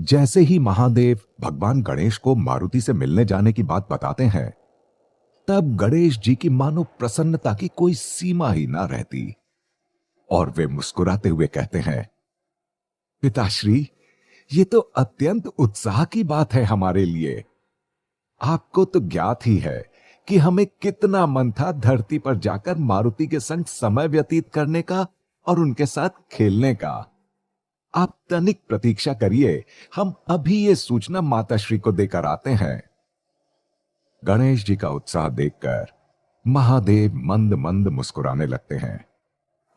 जैसे ही महादेव भगवान गणेश को मारुति से मिलने जाने की बात बताते हैं, तब गणेश जी की मानो प्रसन्नता की कोई सीमा ही ना रहती और वे मुस्कुराते हुए कहते हैं, पिताश्री, ये तो अत्यंत उत्साह की बात है हमारे लिए। आपको तो ज्ञात ही है कि हमें कितना मन था धरती पर जाकर मारुति के संग समय व्यतीत करने का और उनके साथ खेलने का। आप तनिक प्रतीक्षा करिए, हम अभी ये सूचना माताश्री को देकर आते हैं। गणेश जी का उत्साह देखकर महादेव मंद मंद मुस्कुराने लगते हैं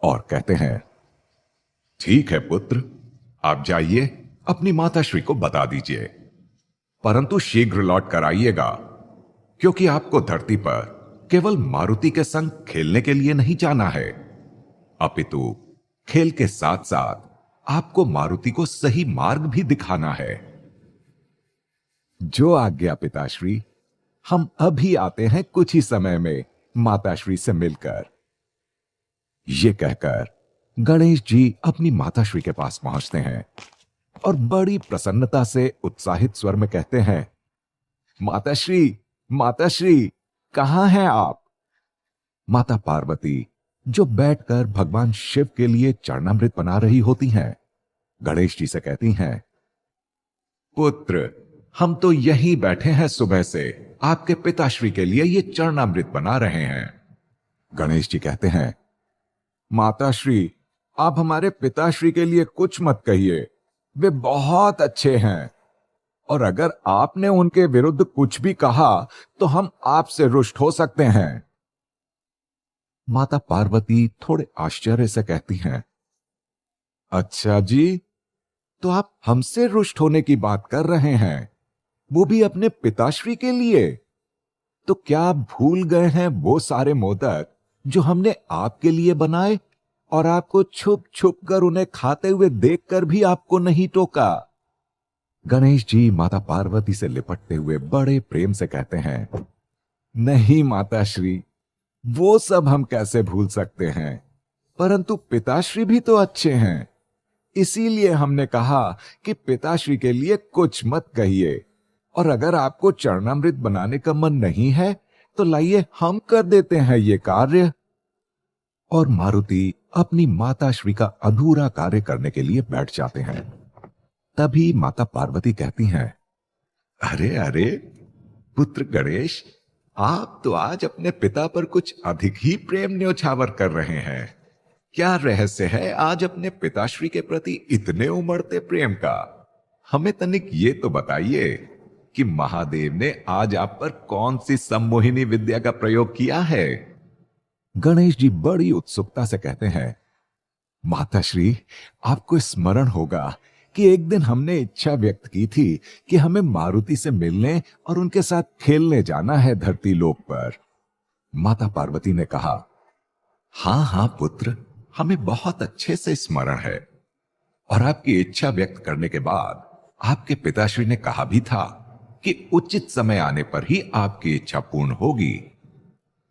और कहते हैं, ठीक है पुत्र, आप जाइए, अपनी माताश्री को बता दीजिए, परंतु शीघ्र लौट कर आइएगा, क्योंकि आपको धरती पर केवल मारुति के संग खेलने के लिए नहीं जाना है, अपितु खेल के साथ साथ आपको मारुति को सही मार्ग भी दिखाना है। जो आज्ञा पिताश्री, हम अभी आते हैं कुछ ही समय में माताश्री से मिलकर। ये कहकर गणेश जी अपनी माताश्री के पास पहुंचते हैं और बड़ी प्रसन्नता से उत्साहित स्वर में कहते हैं, माताश्री, माताश्री, कहां हैं आप? माता पार्वती, जो बैठकर भगवान शिव के लिए चरणामृत बना रही होती हैं, गणेश जी से कहती हैं, पुत्र, हम तो यहीं बैठे हैं, सुबह से आपके पिताश्री के लिए ये चरणामृत बना रहे हैं। गणेश जी कहते हैं, माताश्री, आप हमारे पिताश्री के लिए कुछ मत कहिए, वे बहुत अच्छे हैं, और अगर आपने उनके विरुद्ध कुछ भी कहा तो हम आपसे रुष्ट हो सकते हैं। माता पार्वती थोड़े आश्चर्य से कहती हैं, अच्छा जी, तो आप हमसे रुष्ट होने की बात कर रहे हैं, वो भी अपने पिताश्री के लिए? तो क्या आप भूल गए हैं वो सारे मोदक जो हमने आपके लिए बनाए और आपको छुप छुप कर उन्हें खाते हुए देखकर भी आपको नहीं टोका? गणेश जी माता पार्वती से लिपटते हुए बड़े प्रेम से कहते हैं, नहीं माताश्री, वो सब हम कैसे भूल सकते हैं, परंतु पिताश्री भी तो अच्छे हैं, इसीलिए हमने कहा कि पिताश्री के लिए कुछ मत कहिए, और अगर आपको चरणामृत बनाने का मन नहीं है तो लाइए, हम कर देते हैं ये कार्य। और मारुति अपनी माताश्री का अधूरा कार्य करने के लिए बैठ जाते हैं। तभी माता पार्वती कहती हैं, अरे अरे पुत्र गणेश, आप तो आज अपने पिता पर कुछ अधिक ही प्रेम न्योछावर कर रहे हैं। क्या रहस्य है आज अपने पिताश्री के प्रति इतने उमड़ते प्रेम का? हमें तनिक ये तो बताइए कि महादेव ने आज आप पर कौन सी सम्मोहिनी विद्या का प्रयोग किया है? गणेश जी बड़ी उत्सुकता से कहते हैं, माताश्री, आपको स्मरण होगा कि एक दिन हमने इच्छा व्यक्त की थी कि हमें मारुति से मिलने और उनके साथ खेलने जाना है धरती लोक पर। माता पार्वती ने कहा, हां हां पुत्र, हमें बहुत अच्छे से स्मरण है, और आपकी इच्छा व्यक्त करने के बाद आपके पिताश्री ने कहा भी था कि उचित समय आने पर ही आपकी इच्छा पूर्ण होगी।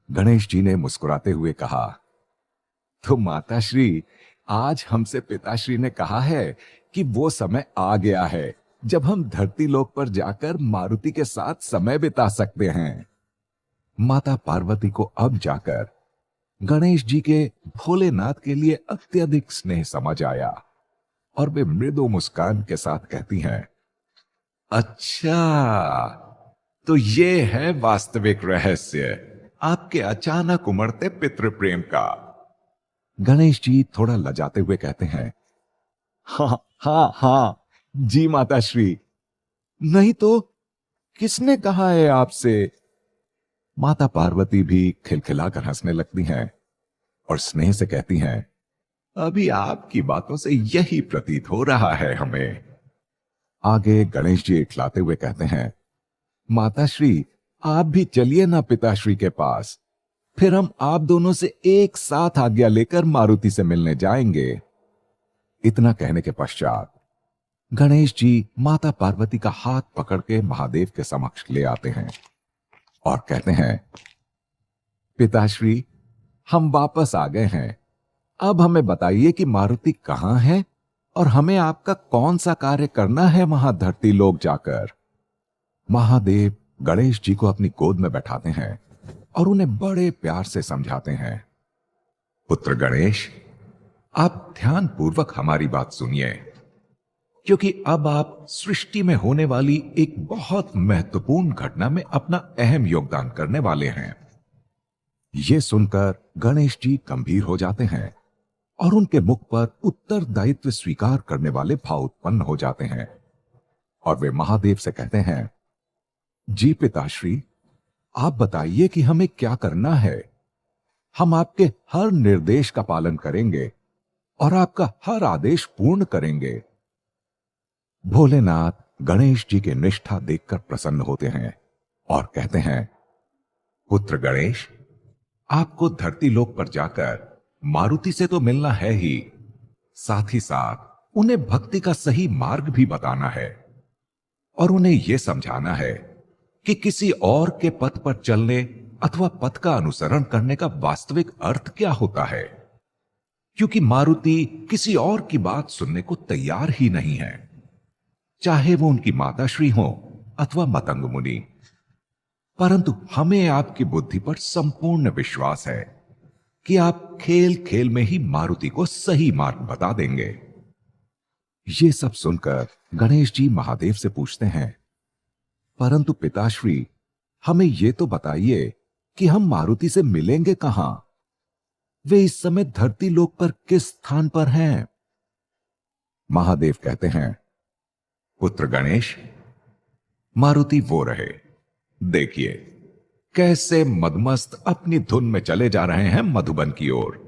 गणेश जी ने मुस्कुराते हुए कहा, तो माताश्री, आज हमसे पिताश्री ने कहा है कि वो समय आ गया है जब हम धरती लोक पर जाकर मारुति के साथ समय बिता सकते हैं। माता पार्वती को अब जाकर गणेश जी के भोलेनाथ के लिए अत्यधिक स्नेह समझ आया और वे मृदु मुस्कान के साथ कहती हैं, अच्छा, तो ये है वास्तविक रहस्य आपके अचानक उमड़ते पितृ प्रेम का। गणेश जी थोड़ा लजाते हुए कहते हैं, हाँ हाँ हाँ जी माताश्री, नहीं तो किसने कहा है आपसे? माता पार्वती भी खिलखिलाकर हंसने लगती हैं और स्नेह से कहती हैं, अभी आपकी बातों से यही प्रतीत हो रहा है हमें। आगे गणेश जी इठलाते हुए कहते हैं, माताश्री, आप भी चलिए ना पिताश्री के पास, फिर हम आप दोनों से एक साथ आज्ञा लेकर मारुति से मिलने जाएंगे। इतना कहने के पश्चात गणेश जी माता पार्वती का हाथ पकड़ के महादेव के समक्ष ले आते हैं और कहते हैं, पिताश्री, हम वापस आ गए हैं, अब हमें बताइए कि मारुति कहां है और हमें आपका कौन सा कार्य करना है वहां धरती लोक जाकर। महादेव गणेश जी को अपनी गोद में बैठाते हैं और उन्हें बड़े प्यार से समझाते हैं। पुत्र गणेश, आप ध्यान पूर्वक हमारी बात सुनिए, क्योंकि अब आप सृष्टि में होने वाली एक बहुत महत्वपूर्ण घटना में अपना अहम योगदान करने वाले हैं। यह सुनकर गणेश जी गंभीर हो जाते हैं और उनके मुख पर उत्तरदायित्व स्वीकार करने वाले भाव उत्पन्न हो जाते हैं और वे महादेव से कहते हैं, जी पिताश्री, आप बताइए कि हमें क्या करना है। हम आपके हर निर्देश का पालन करेंगे और आपका हर आदेश पूर्ण करेंगे। भोलेनाथ गणेश जी की निष्ठा देखकर प्रसन्न होते हैं और कहते हैं, पुत्र गणेश, आपको धरती लोक पर जाकर मारुति से तो मिलना है ही, साथ ही साथ उन्हें भक्ति का सही मार्ग भी बताना है और उन्हें यह समझाना है कि किसी और के पथ पर चलने अथवा पथ का अनुसरण करने का वास्तविक अर्थ क्या होता है, क्योंकि मारुति किसी और की बात सुनने को तैयार ही नहीं है, चाहे वो उनकी माताश्री हो अथवा मतंग मुनि। परंतु हमें आपकी बुद्धि पर संपूर्ण विश्वास है कि आप खेल खेल में ही मारुति को सही मार्ग बता देंगे। ये सब सुनकर गणेश जी महादेव से पूछते हैं, परंतु पिताश्री, हमें यह तो बताइए कि हम मारुति से मिलेंगे कहां? वे इस समय धरती लोक पर किस स्थान पर हैं? महादेव कहते हैं, पुत्र गणेश, मारुति वो रहे, देखिए कैसे मदमस्त अपनी धुन में चले जा रहे हैं मधुबन की ओर।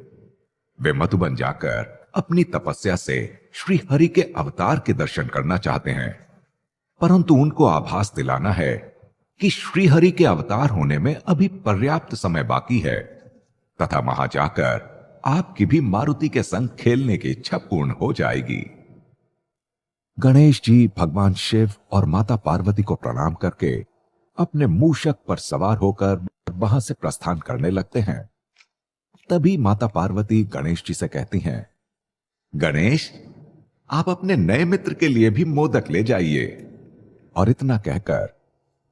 वे मधुबन जाकर अपनी तपस्या से श्री हरि के अवतार के दर्शन करना चाहते हैं, परंतु उनको आभास दिलाना है कि श्री हरि के अवतार होने में अभी पर्याप्त समय बाकी है तथा वहां जाकर आपकी भी मारुति के संग खेलने की इच्छा पूर्ण हो जाएगी। गणेश जी भगवान शिव और माता पार्वती को प्रणाम करके अपने मूषक पर सवार होकर वहां से प्रस्थान करने लगते हैं। तभी माता पार्वती गणेश जी से कहती हैं, गणेश, आप अपने नए मित्र के लिए भी मोदक ले जाइए। और इतना कहकर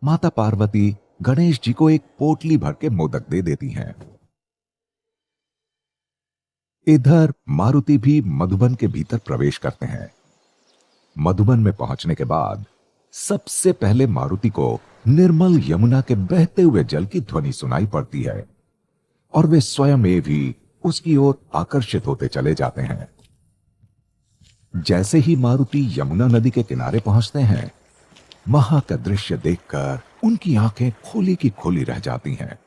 माता पार्वती गणेश जी को एक पोटली भर के मोदक दे देती हैं। इधर मारुति भी मधुबन के भीतर प्रवेश करते हैं। मधुबन में पहुंचने के बाद सबसे पहले मारुति को निर्मल यमुना के बहते हुए जल की ध्वनि सुनाई पड़ती है और वे स्वयं भी उसकी ओर आकर्षित होते चले जाते हैं। जैसे ही मारुति यमुना नदी के किनारे पहुंचते हैं, वहां का दृश्य देखकर उनकी आंखें खोली की खोली रह जाती हैं।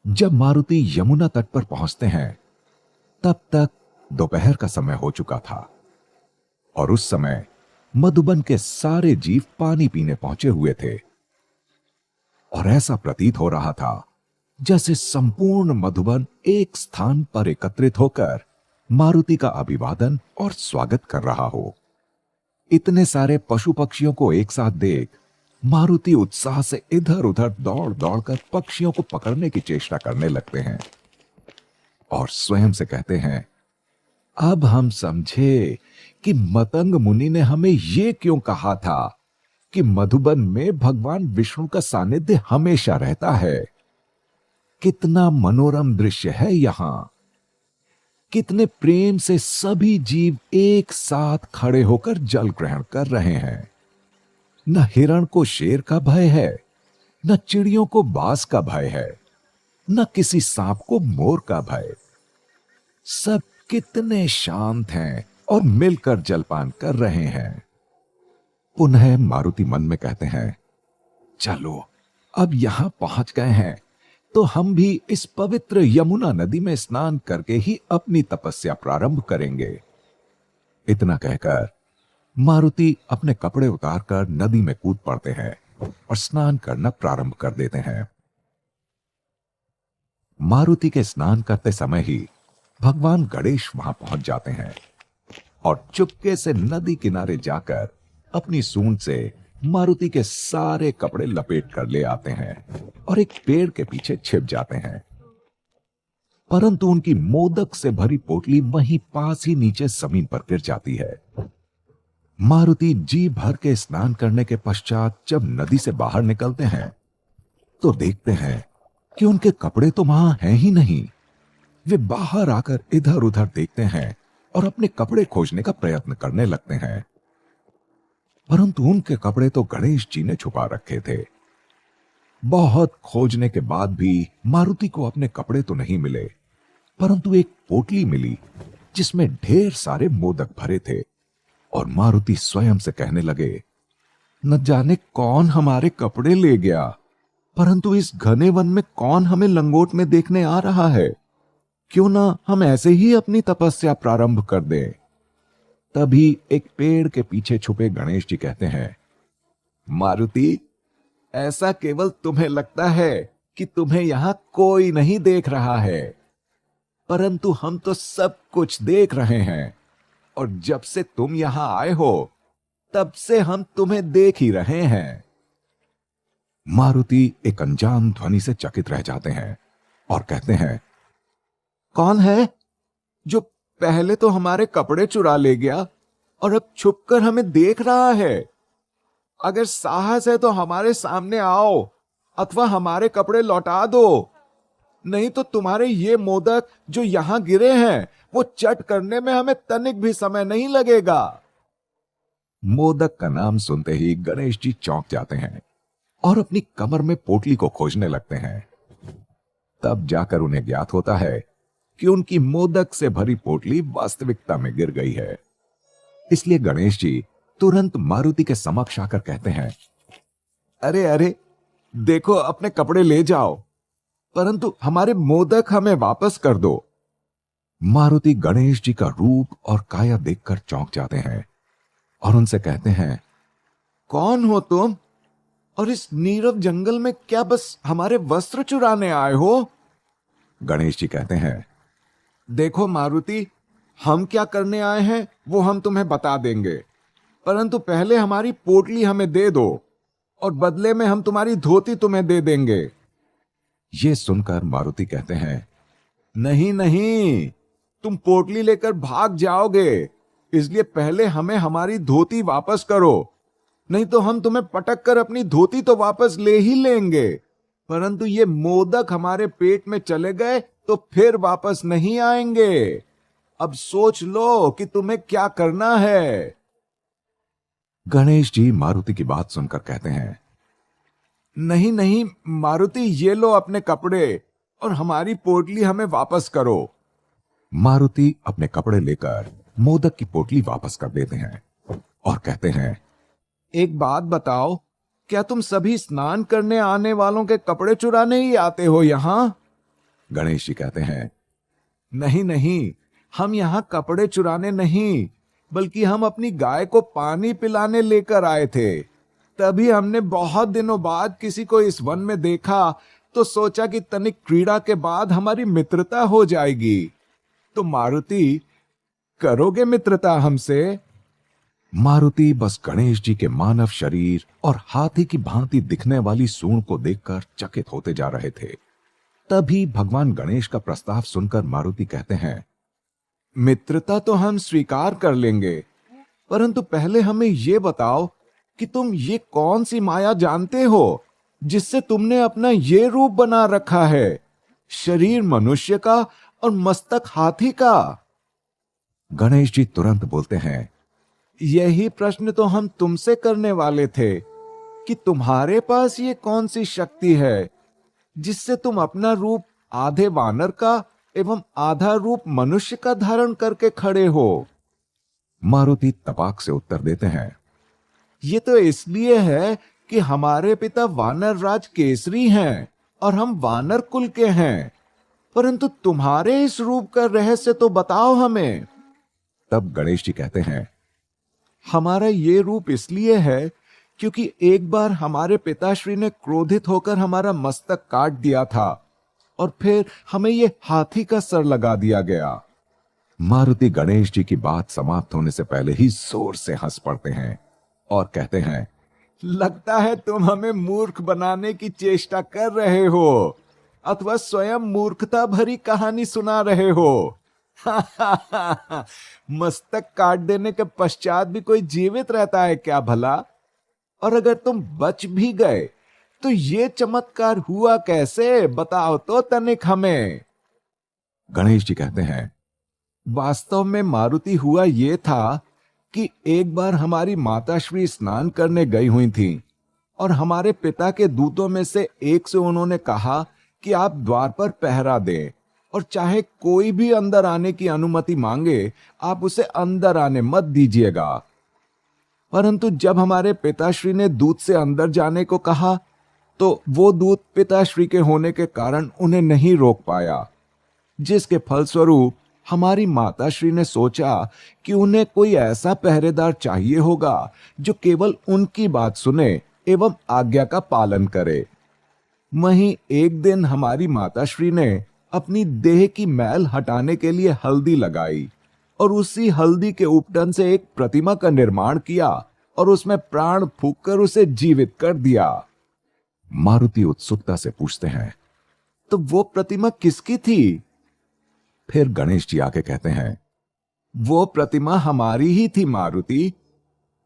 जब मारुति यमुना तट पर पहुंचते हैं, तब तक दोपहर का समय हो चुका था और उस समय मधुबन के सारे जीव पानी पीने पहुंचे हुए थे और ऐसा प्रतीत हो रहा था जैसे संपूर्ण मधुबन एक स्थान पर एकत्रित होकर मारुति का अभिवादन और स्वागत कर रहा हो। इतने सारे पशु पक्षियों को एक साथ देख मारुति उत्साह से इधर उधर दौड़ दौड़कर पक्षियों को पकड़ने की चेष्टा करने लगते हैं और स्वयं से कहते हैं, अब हम समझे कि मतंग मुनि ने हमें यह क्यों कहा था कि मधुबन में भगवान विष्णु का सानिध्य हमेशा रहता है। कितना मनोरम दृश्य है यहां। कितने प्रेम से सभी जीव एक साथ खड़े होकर जल ग्रहण कर रहे हैं। न हिरण को शेर का भय है, न चिड़ियों को बाज का भय है, न किसी सांप को मोर का भय। सब कितने शांत हैं और मिलकर जलपान कर रहे हैं। पुनः मारुति मन में कहते हैं, चलो अब यहां पहुंच गए हैं तो हम भी इस पवित्र यमुना नदी में स्नान करके ही अपनी तपस्या प्रारंभ करेंगे। इतना कहकर मारुति अपने कपड़े उतारकर नदी में कूद पड़ते हैं और स्नान करना प्रारंभ कर देते हैं। मारुति के स्नान करते समय ही भगवान गणेश वहां पहुंच जाते हैं और चुपके से नदी किनारे जाकर अपनी सूंड से मारुति के सारे कपड़े लपेट कर ले आते हैं और एक पेड़ के पीछे छिप जाते हैं। परंतु उनकी मोदक से भरी पोटली वहीं पास ही नीचे जमीन पर गिर जाती है। मारुति जी भर के स्नान करने के पश्चात जब नदी से बाहर निकलते हैं तो देखते हैं कि उनके कपड़े तो वहां हैं ही नहीं। वे बाहर आकर इधर उधर देखते हैं और अपने कपड़े खोजने का प्रयत्न करने लगते हैं, परंतु उनके कपड़े तो गणेश जी ने छुपा रखे थे। बहुत खोजने के बाद भी मारुति को अपने कपड़े तो नहीं मिले, परंतु एक पोटली मिली जिसमें ढेर सारे मोदक भरे थे। और मारुति स्वयं से कहने लगे, न जाने कौन हमारे कपड़े ले गया, परंतु इस घने वन में कौन हमें लंगोट में देखने आ रहा है। क्यों ना हम ऐसे ही अपनी तपस्या प्रारंभ कर दें। तभी एक पेड़ के पीछे छुपे गणेश जी कहते हैं, मारुति, ऐसा केवल तुम्हें लगता है कि तुम्हें यहां कोई नहीं देख रहा है, परंतु हम तो सब कुछ देख रहे हैं। और जब से तुम यहां आए हो तब से हम तुम्हें देख ही रहे हैं। मारुति एक अनजान ध्वनि से चकित रह जाते हैं और कहते हैं, कौन है जो पहले तो हमारे कपड़े चुरा ले गया और अब छुपकर हमें देख रहा है? अगर साहस है तो हमारे सामने आओ अथवा हमारे कपड़े लौटा दो, नहीं तो तुम्हारे ये मोदक जो यहां गिरे हैं वो चट करने में हमें तनिक भी समय नहीं लगेगा। मोदक का नाम सुनते ही गणेश जी चौंक जाते हैं और अपनी कमर में पोटली को खोजने लगते हैं। तब जाकर उन्हें ज्ञात होता है कि उनकी मोदक से भरी पोटली वास्तविकता में गिर गई है। इसलिए गणेश जी तुरंत मारुति के समक्ष आकर कहते हैं, अरे अरे, देखो अपने कपड़े ले जाओ, परंतु हमारे मोदक हमें वापस कर दो। मारुति गणेश जी का रूप और काया देखकर चौंक जाते हैं और उनसे कहते हैं, कौन हो तुम और इस नीरव जंगल में क्या बस हमारे वस्त्र चुराने आए हो? गणेश जी कहते हैं, देखो मारुति, हम क्या करने आए हैं वो हम तुम्हें बता देंगे, परंतु पहले हमारी पोटली हमें दे दो और बदले में हम तुम्हारी धोती तुम्हें दे देंगे। ये सुनकर मारुति कहते हैं, नहीं नहीं, तुम पोटली लेकर भाग जाओगे, इसलिए पहले हमें हमारी धोती वापस करो, नहीं तो हम तुम्हें पटक कर अपनी धोती तो वापस ले ही लेंगे, परंतु ये मोदक हमारे पेट में चले गए तो फिर वापस नहीं आएंगे। अब सोच लो कि तुम्हें क्या करना है। गणेश जी मारुति की बात सुनकर कहते हैं, नहीं नहीं मारुति, ये लो अपने कपड़े और हमारी पोटली हमें वापस करो। मारुति अपने कपड़े लेकर मोदक की पोटली वापस कर देते हैं और कहते हैं, एक बात बताओ, क्या तुम सभी स्नान करने आने वालों के कपड़े चुराने ही आते हो यहां? गणेश जी कहते हैं, नहीं नहीं, हम यहां कपड़े चुराने नहीं, बल्कि हम अपनी गाय को पानी पिलाने लेकर आए थे। तभी हमने बहुत दिनों बाद किसी को इस वन में देखा तो सोचा कि तनिक क्रीड़ा के बाद हमारी मित्रता हो जाएगी। तो मारुति, करोगे मित्रता हमसे? मारुति बस गणेश जी के मानव शरीर और हाथी की भांति दिखने वाली सूंड को देखकर चकित होते जा रहे थे। तभी भगवान गणेश का प्रस्ताव सुनकर मारुति कहते हैं, मित्रता तो हम स्वीकार कर लेंगे, परंतु पहले हमें यह बताओ कि तुम ये कौन सी माया जानते हो जिससे तुमने अपना ये रूप बना रखा है, शरीर मनुष्य का और मस्तक हाथी का। गणेश जी तुरंत बोलते हैं, यही प्रश्न तो हम तुमसे करने वाले थे कि तुम्हारे पास ये कौन सी शक्ति है जिससे तुम अपना रूप आधे वानर का एवं आधा रूप मनुष्य का धारण करके खड़े हो। मारुति तपाक से उत्तर देते हैं, ये तो इसलिए है कि हमारे पिता वानर राज केसरी हैं और हम वानर कुल के हैं, परंतु तुम्हारे इस रूप का रहस्य तो बताओ हमें। तब गणेश जी कहते हैं, हमारा ये रूप इसलिए है क्योंकि एक बार हमारे पिताश्री ने क्रोधित होकर हमारा मस्तक काट दिया था और फिर हमें ये हाथी का सर लगा दिया गया। मारुति गणेश जी की बात समाप्त होने से पहले ही जोर से हंस पड़ते हैं और कहते हैं, लगता है तुम हमें मूर्ख बनाने की चेष्टा कर रहे हो। अथवा स्वयं मूर्खता भरी कहानी सुना रहे हो। मस्तक काट देने के पश्चात भी कोई जीवित रहता है क्या भला? और अगर तुम बच भी गए तो ये चमत्कार हुआ कैसे, बताओ तो तनिक हमें। गणेश जी कहते हैं, वास्तव में मारुति हुआ ये था कि एक बार हमारी माताश्री स्नान करने गई हुई थी और हमारे पिता के दूतों में से एक से उन्होंने कहा कि आप द्वार पर पहरा दें और चाहे कोई भी अंदर आने की अनुमति मांगे आप उसे अंदर आने मत दीजिएगा। परंतु जब हमारे पिताश्री ने दूत से अंदर जाने को कहा तो वो दूत पिताश्री के होने के कारण उन्हें नहीं रोक पाया, जिसके फलस्वरूप हमारी माताश्री ने सोचा कि उन्हें कोई ऐसा पहरेदार चाहिए होगा जो केवल उनकी बात सुने एवं आज्ञा का पालन करे। वहीं एक दिन हमारी माताश्री ने अपनी देह की मैल हटाने के लिए हल्दी लगाई और उसी हल्दी के उपटन से एक प्रतिमा का निर्माण किया और उसमें प्राण फूंककर उसे जीवित कर दिया। मारुति उत्सुकता से पूछते हैं, तो वो प्रतिमा किसकी थी? फिर गणेश जी आके कहते हैं, वो प्रतिमा हमारी ही थी मारुति,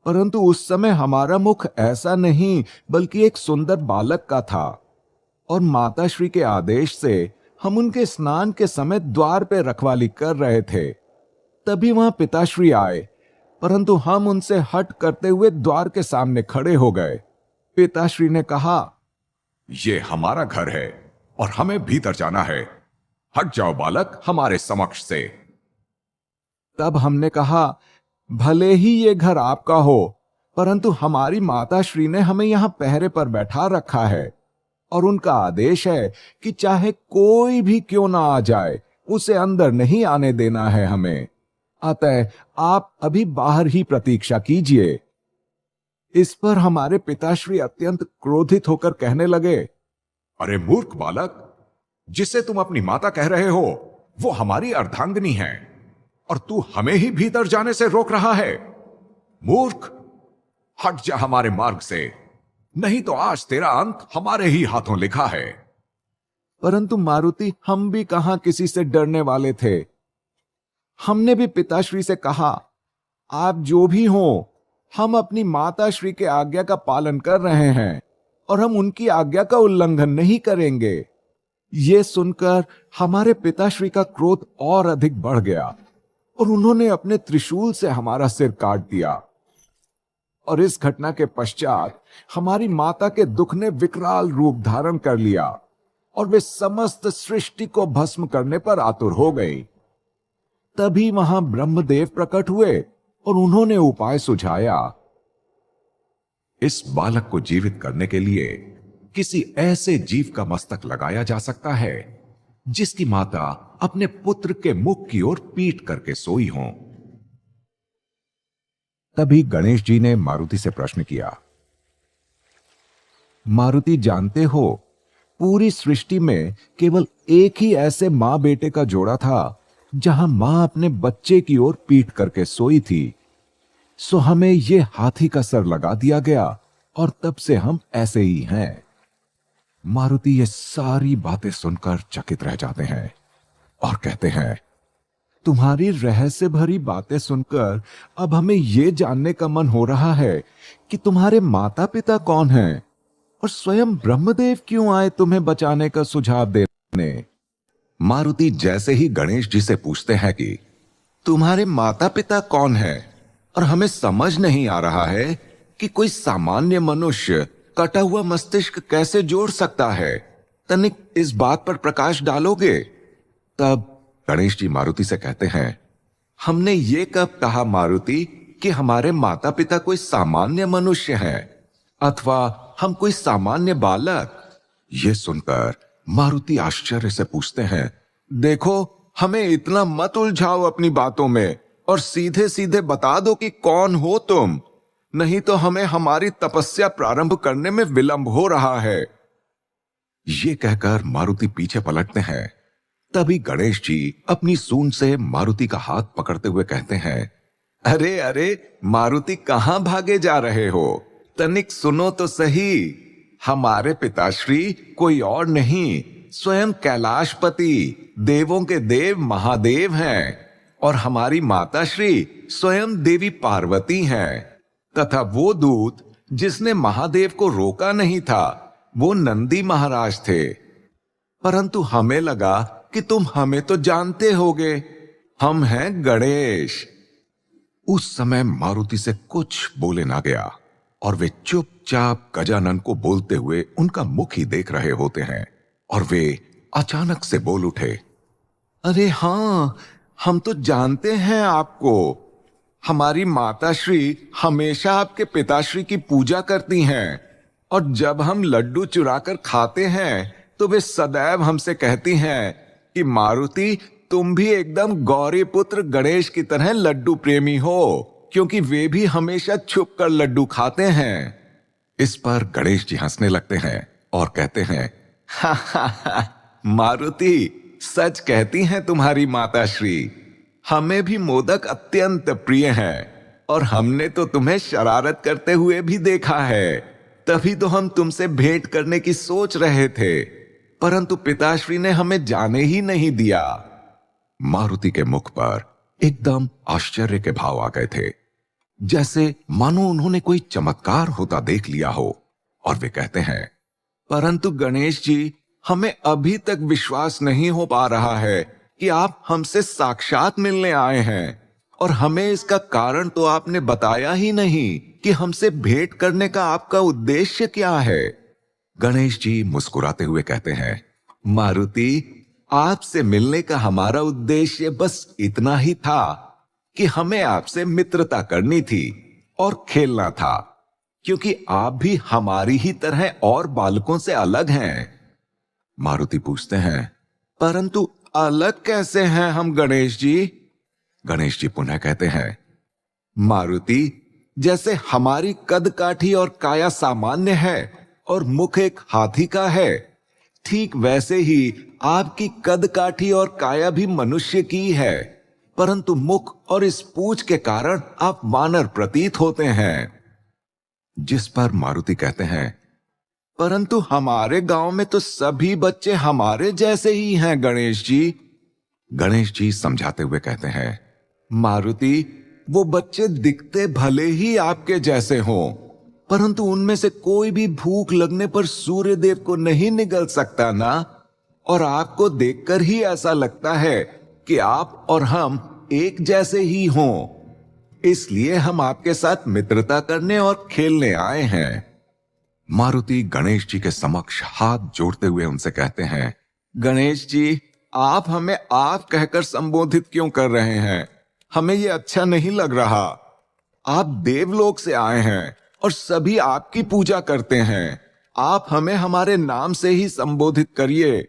परंतु उस समय हमारा मुख ऐसा नहीं बल्कि एक सुंदर बालक का था और माताश्री के आदेश से हम उनके स्नान के समय द्वार पे रखवाली कर रहे थे। तभी वहां पिताश्री आए, परंतु हम उनसे हट करते हुए द्वार के सामने खड़े हो गए। पिताश्री ने कहा, ये हमारा घर है और हमें भीतर जाना है, हट जाओ बालक हमारे समक्ष से। तब हमने कहा, भले ही ये घर आपका हो, परंतु हमारी माताश्री ने हमें यहां पहरे पर बैठा रखा है और उनका आदेश है कि चाहे कोई भी क्यों ना आ जाए उसे अंदर नहीं आने देना है हमें। अतः आप अभी बाहर ही प्रतीक्षा कीजिए। इस पर हमारे पिताश्री अत्यंत क्रोधित होकर कहने लगे, अरे मूर्ख बालक, जिसे तुम अपनी माता कह रहे हो वो हमारी अर्धांगिनी है और तू हमें ही भीतर जाने से रोक रहा है। मूर्ख, हट जा हमारे मार्ग से, नहीं तो आज तेरा अंत हमारे ही हाथों लिखा है। परंतु मारुति, हम भी कहां किसी से डरने वाले थे। हमने भी पिताश्री से कहा, आप जो भी हो, हम अपनी माताश्री के आज्ञा का पालन कर रहे हैं और हम उनकी आज्ञा का उल्लंघन नहीं करेंगे। ये सुनकर हमारे पिताश्री का क्रोध और अधिक बढ़ गया और उन्होंने अपने त्रिशूल से हमारा सिर काट दिया। और इस घटना के पश्चात हमारी माता के दुख ने विकराल रूप धारण कर लिया और वे समस्त सृष्टि को भस्म करने पर आतुर हो गई। तभी वहां ब्रह्मदेव प्रकट हुए और उन्होंने उपाय सुझाया। इस बालक को जीवित करने के लिए किसी ऐसे जीव का मस्तक लगाया जा सकता है जिसकी माता अपने पुत्र के मुख की ओर पीट करके सोई हो। तभी गणेश जी ने मारुति से प्रश्न किया, मारुति, जानते हो पूरी सृष्टि में केवल एक ही ऐसे मां बेटे का जोड़ा था जहां मां अपने बच्चे की ओर पीट करके सोई थी। सो हमें यह हाथी का सर लगा दिया गया और तब से हम ऐसे ही हैं। मारुति ये सारी बातें सुनकर चकित रह जाते हैं और कहते हैं, तुम्हारी रहस्य भरी बातें सुनकर अब हमें यह जानने का मन हो रहा है कि तुम्हारे माता पिता कौन हैं और स्वयं ब्रह्मदेव क्यों आए तुम्हें बचाने का सुझाव देने। मारुति जैसे ही गणेश जी से पूछते हैं कि तुम्हारे माता पिता कौन हैं और हमें समझ नहीं आ रहा है कि कोई सामान्य मनुष्य कटा हुआ मस्तिष्क कैसे जोड़ सकता है, तनिक इस बात पर प्रकाश डालोगे। तब गणेश जी मारुति से कहते हैं, हमने ये कब कहा मारुति कि हमारे माता पिता कोई सामान्य मनुष्य हैं अथवा हम कोई सामान्य बालक। ये सुनकर मारुति आश्चर्य से पूछते हैं, देखो हमें इतना मत उलझाओ अपनी बातों में और सीधे सीधे बता दो कि कौन हो तुम, नहीं तो हमें हमारी तपस्या प्रारंभ करने में विलंब हो रहा है। ये कहकर मारुति पीछे पलटते हैं। तभी गणेश जी अपनी सूंड से मारुति का हाथ पकड़ते हुए कहते हैं, अरे अरे मारुति, कहां भागे जा रहे हो, तनिक सुनो तो सही। हमारे पिताश्री कोई और नहीं स्वयं कैलाशपति, देवों के देव महादेव हैं, और हमारी माता श्री स्वयं देवी पार्वती हैं। तथा वो दूत जिसने महादेव को रोका नहीं था, वो नंदी महाराज थे। परंतु हमें लगा कि तुम हमें तो जानते होगे, हम हैं गणेश। उस समय मारुति से कुछ बोले ना गया और वे चुपचाप गजानन को बोलते हुए उनका मुख ही देख रहे होते हैं, और वे अचानक से बोल उठे, अरे हां, हम तो जानते हैं आपको। हमारी माता श्री हमेशा आपके पिताश्री की पूजा करती हैं, और जब हम लड्डू चुराकर खाते हैं तो वे सदैव हमसे कहती हैं कि मारुति, तुम भी एकदम गौरी पुत्र गणेश की तरह लड्डू प्रेमी हो, क्योंकि वे भी हमेशा छुप कर लड्डू खाते हैं। इस पर गणेश जी हंसने लगते हैं और कहते हैं, हा हा हा, मारुति, सच कहती हैं तुम्हारी माताश्री। हमें भी मोदक अत्यंत प्रिय हैं, और हमने तो तुम्हें शरारत करते हुए भी देखा है। तभी तो हम तुमसे भेंट करने की सोच रहे थे, परंतु पिताश्री ने हमें जाने ही नहीं दिया। मारुति के मुख पर एकदम आश्चर्य के भाव आ गए थे, जैसे मानो उन्होंने कोई चमत्कार होता देख लिया हो। और वे कहते हैं, परंतु गणेश जी, हमें अभी तक विश्वास नहीं हो पा रहा है कि आप हमसे साक्षात मिलने आए हैं, और हमें इसका कारण तो आपने बताया ही नहीं कि हमसे भेंट करने का आपका उद्देश्य क्या है। गणेश जी मुस्कुराते हुए कहते हैं, मारुति, आपसे मिलने का हमारा उद्देश्य बस इतना ही था कि हमें आपसे मित्रता करनी थी और खेलना था, क्योंकि आप भी हमारी ही तरह और बालकों से अलग हैं। मारुति पूछते हैं, परंतु अलग कैसे हैं हम गणेश जी? गणेश जी पुनः कहते हैं, मारुति, जैसे हमारी कद काठी और काया सामान्य है और मुख एक हाथी का है, ठीक वैसे ही आपकी कद काठी और काया भी मनुष्य की है, परंतु मुख और इस पूंछ के कारण आप वानर प्रतीत होते हैं। जिस पर मारुति कहते हैं, परंतु हमारे गांव में तो सभी बच्चे हमारे जैसे ही हैं गणेश जी। गणेश जी समझाते हुए कहते हैं, मारुति, वो बच्चे दिखते भले ही आपके जैसे हों, परंतु उनमें से कोई भी भूख लगने पर सूर्य देव को नहीं निगल सकता ना, और आपको देखकर ही ऐसा लगता है कि आप और हम एक जैसे ही हों। इसलिए हम आपके साथ मित्रता करने और खेलने आए हैं। मारुति गणेश जी के समक्ष हाथ जोड़ते हुए उनसे कहते हैं, गणेश जी, आप हमें आप कहकर संबोधित क्यों कर रहे हैं? हमें यह अच्छा नहीं लग रहा। आप देवलोक से आए हैं और सभी आपकी पूजा करते हैं। आप हमें हमारे नाम से ही संबोधित करिए।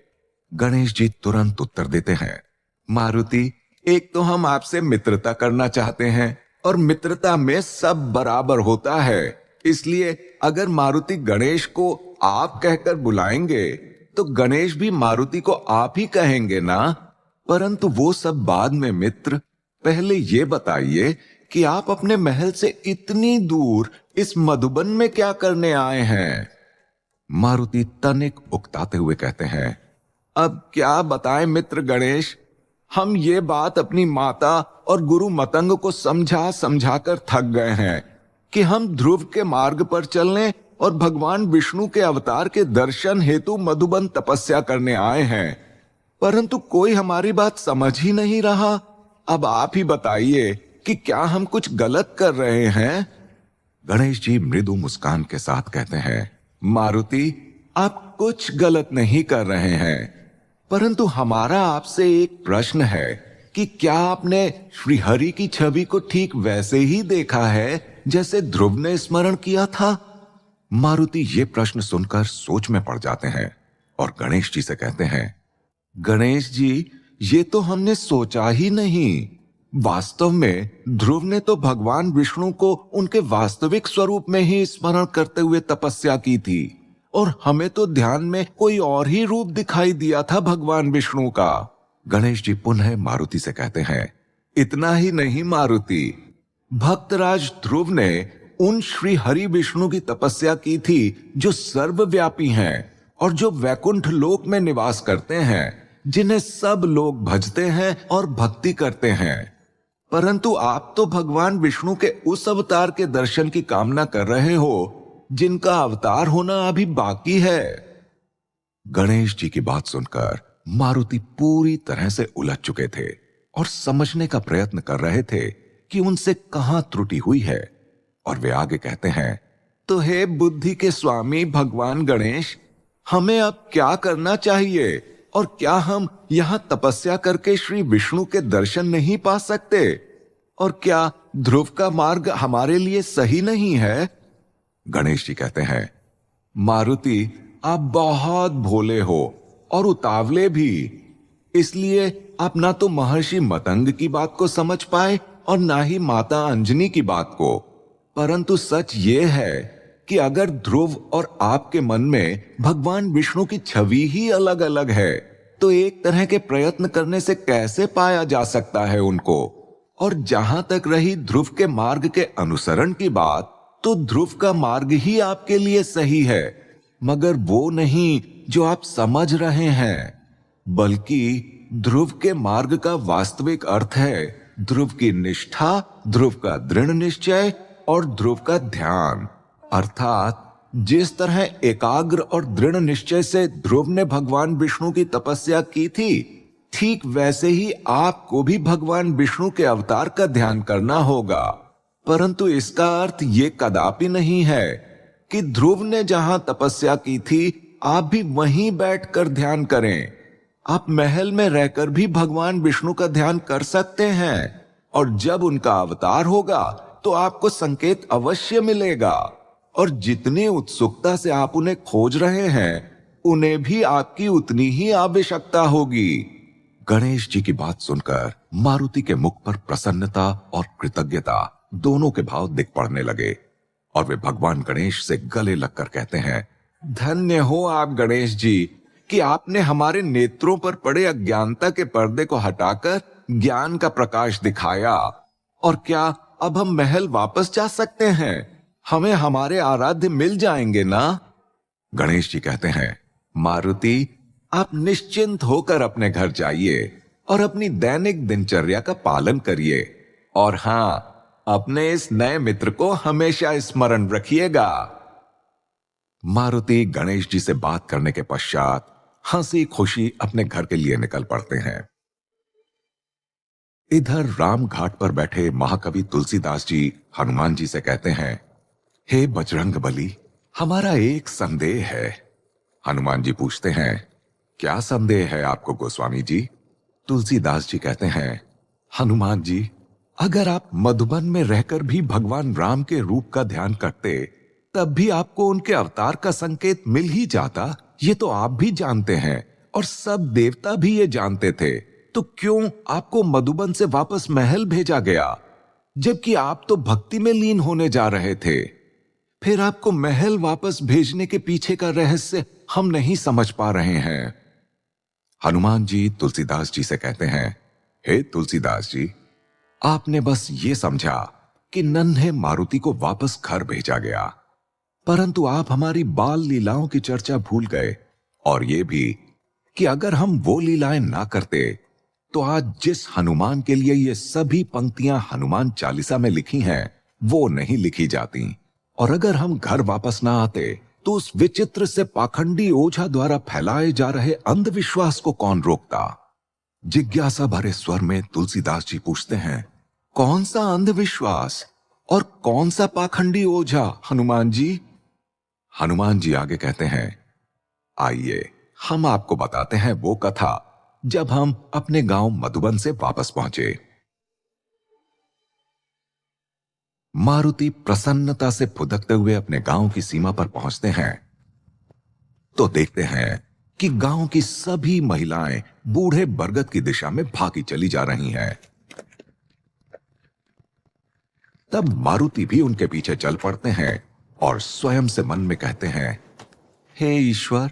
गणेश जी तुरंत उत्तर देते हैं, मारुति, एक तो हम आपसे मित्रता करना चाहते हैं, और मित्रता में सब बराबर होता है। इसलिए अगर मारुति गणेश को आप कहकर बुलाएंगे तो गणेश भी मारुति को आप ही कहेंगे ना। परंतु वो सब बाद में मित्र, पहले ये बताइए कि आप अपने महल से इतनी दूर इस मधुबन में क्या करने आए हैं? मारुति तनिक उकताते हुए कहते हैं, अब क्या बताएं मित्र गणेश, हम ये बात अपनी माता और गुरु मतंग को समझा समझा कर थक गए हैं कि हम ध्रुव के मार्ग पर चलने और भगवान विष्णु के अवतार के दर्शन हेतु मधुबन तपस्या करने आए हैं, परंतु कोई हमारी बात समझ ही नहीं रहा। अब आप ही बताइए कि क्या हम कुछ गलत कर रहे हैं? गणेश जी मृदु मुस्कान के साथ कहते हैं, मारुति, आप कुछ गलत नहीं कर रहे हैं, परंतु हमारा आपसे एक प्रश्न है कि क्या आपने श्रीहरि की छवि को ठीक वैसे ही देखा है जैसे ध्रुव ने स्मरण किया था? मारुति ये प्रश्न सुनकर सोच में पड़ जाते हैं और गणेश जी से कहते हैं, गणेश जी, ये तो हमने सोचा ही नहीं। वास्तव में ध्रुव ने तो भगवान विष्णु को उनके वास्तविक स्वरूप में ही स्मरण करते हुए तपस्या की थी, और हमें तो ध्यान में कोई और ही रूप दिखाई दिया था भगवान विष्णु का। गणेश जी पुनः मारुति से कहते हैं, इतना ही नहीं मारुति, भक्तराज ध्रुव ने उन श्री हरि विष्णु की तपस्या की थी जो सर्वव्यापी हैं और जो वैकुंठ लोक में निवास करते हैं, जिन्हें सब लोग भजते हैं और भक्ति करते हैं। परंतु आप तो भगवान विष्णु के उस अवतार के दर्शन की कामना कर रहे हो जिनका अवतार होना अभी बाकी है। गणेश जी की बात सुनकर मारुति पूरी तरह से उलझ चुके थे और समझने का प्रयत्न कर रहे थे कि उनसे कहां त्रुटि हुई है। और वे आगे कहते हैं, तो हे बुद्धि के स्वामी भगवान गणेश, हमें अब क्या करना चाहिए? और क्या हम यहां तपस्या करके श्री विष्णु के दर्शन नहीं पा सकते? और क्या ध्रुव का मार्ग हमारे लिए सही नहीं है? गणेश जी कहते हैं, मारुति, आप बहुत भोले हो और उतावले भी, इसलिए आप ना तो महर्षि मतंग की बात को समझ पाए और ना ही माता अंजनी की बात को। परंतु सच ये है कि अगर ध्रुव और आपके मन में भगवान विष्णु की छवि ही अलग अलग है, तो एक तरह के प्रयत्न करने से कैसे पाया जा सकता है उनको? और जहां तक रही ध्रुव के मार्ग के अनुसरण की बात, तो ध्रुव का मार्ग ही आपके लिए सही है, मगर वो नहीं जो आप समझ रहे हैं। बल्कि ध्रुव के मार्ग का वास्तविक अर्थ है ध्रुव की निष्ठा, ध्रुव का दृढ़ निश्चय और ध्रुव का ध्यान। अर्थात जिस तरह एकाग्र और दृढ़ निश्चय से ध्रुव ने भगवान विष्णु की तपस्या की थी, ठीक वैसे ही आपको भी भगवान विष्णु के अवतार का ध्यान करना होगा। परंतु इसका अर्थ ये कदापि नहीं है कि ध्रुव ने जहां तपस्या की थी, आप भी वहीं बैठकर ध्यान करें। आप महल में रहकर भी भगवान विष्णु का ध्यान कर सकते हैं, और जब उनका अवतार होगा तो आपको संकेत अवश्य मिलेगा। और जितनी उत्सुकता से आप उन्हें खोज रहे हैं, उन्हें भी आपकी उतनी ही आवश्यकता होगी। गणेश जी की बात सुनकर मारुति के मुख पर प्रसन्नता और कृतज्ञता दोनों के भाव दिख पड़ने लगे, और वे भगवान गणेश से गले लगकर कहते हैं, धन्य हो आप गणेश जी कि आपने हमारे नेत्रों पर पड़े अज्ञानता के पर्दे को हटाकर ज्ञान का प्रकाश दिखाया। और क्या अब हम महल वापस जा सकते हैं? हमें हमारे आराध्य मिल जाएंगे ना? गणेश जी कहते हैं, मारुति, आप निश्चिंत होकर अपने घर जाइए और अपनी दैनिक दिनचर्या का पालन करिए। और हां, अपने इस नए मित्र को हमेशा स्मरण रखिएगा। मारुति गणेश जी से बात करने के पश्चात हंसी खुशी अपने घर के लिए निकल पड़ते हैं। इधर राम घाट पर बैठे महाकवि तुलसीदास जी हनुमान जी से कहते हैं, हे बजरंग बली, हमारा एक संदेह है। हनुमान जी पूछते हैं, क्या संदेह है आपको गोस्वामी जी? तुलसीदास जी कहते हैं, हनुमान जी, अगर आप मधुबन में रहकर भी भगवान राम के रूप का ध्यान करते, तब भी आपको उनके अवतार का संकेत मिल ही जाता। ये तो आप भी जानते हैं और सब देवता भी ये जानते थे। तो क्यों आपको मधुबन से वापस महल भेजा गया, जबकि आप तो भक्ति में लीन होने जा रहे थे? फिर आपको महल वापस भेजने के पीछे का रहस्य हम नहीं समझ पा रहे हैं। हनुमान जी तुलसीदास जी से कहते हैं, हे तुलसीदास जी, आपने बस ये समझा कि नन्हे मारुति को वापस घर भेजा गया, परंतु आप हमारी बाल लीलाओं की चर्चा भूल गए, और ये भी कि अगर हम वो लीलाएं ना करते तो आज जिस हनुमान के लिए ये सभी पंक्तियां हनुमान चालीसा में लिखी हैं, वो नहीं लिखी जाती। और अगर हम घर वापस ना आते तो उस विचित्र से पाखंडी ओझा द्वारा फैलाए जा रहे अंधविश्वास को कौन रोकता? जिज्ञासा भरे स्वर में तुलसीदास जी पूछते हैं, कौन सा अंधविश्वास और कौन सा पाखंडी ओझा हनुमान जी? हनुमान जी आगे कहते हैं, आइए हम आपको बताते हैं वो कथा जब हम अपने गांव मधुबन से वापस पहुंचे। मारुति प्रसन्नता से फुदकते हुए अपने गांव की सीमा पर पहुंचते हैं तो देखते हैं कि गांव की सभी महिलाएं बूढ़े बरगद की दिशा में भागी चली जा रही हैं। तब मारुति भी उनके पीछे चल पड़ते हैं और स्वयं से मन में कहते हैं, हे ईश्वर,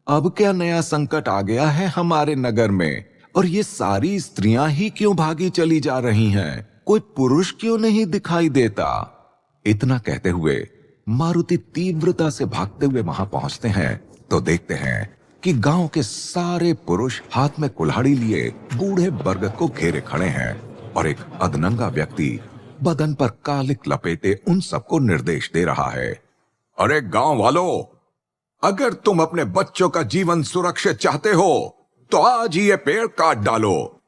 अब क्या नया संकट आ गया है हमारे नगर में, और ये सारी स्त्रियां ही क्यों भागी चली जा रही हैं? कोई पुरुष क्यों नहीं दिखाई देता? इतना कहते हुए मारुति तीव्रता से भागते हुए वहां पहुंचते हैं तो देखते हैं कि गांव के सारे पुरुष हाथ में कुल्हाड़ी लिए बूढ़े बरगद को घेरे खड़े हैं और एक अधनंगा व्यक्ति बदन पर कालिक लपेटे उन सबको निर्देश दे रहा है। अरे गांव वालों, अगर तुम अपने बच्चों का जीवन सुरक्षित चाहते हो तो आज ही ये पेड़ काट डालो,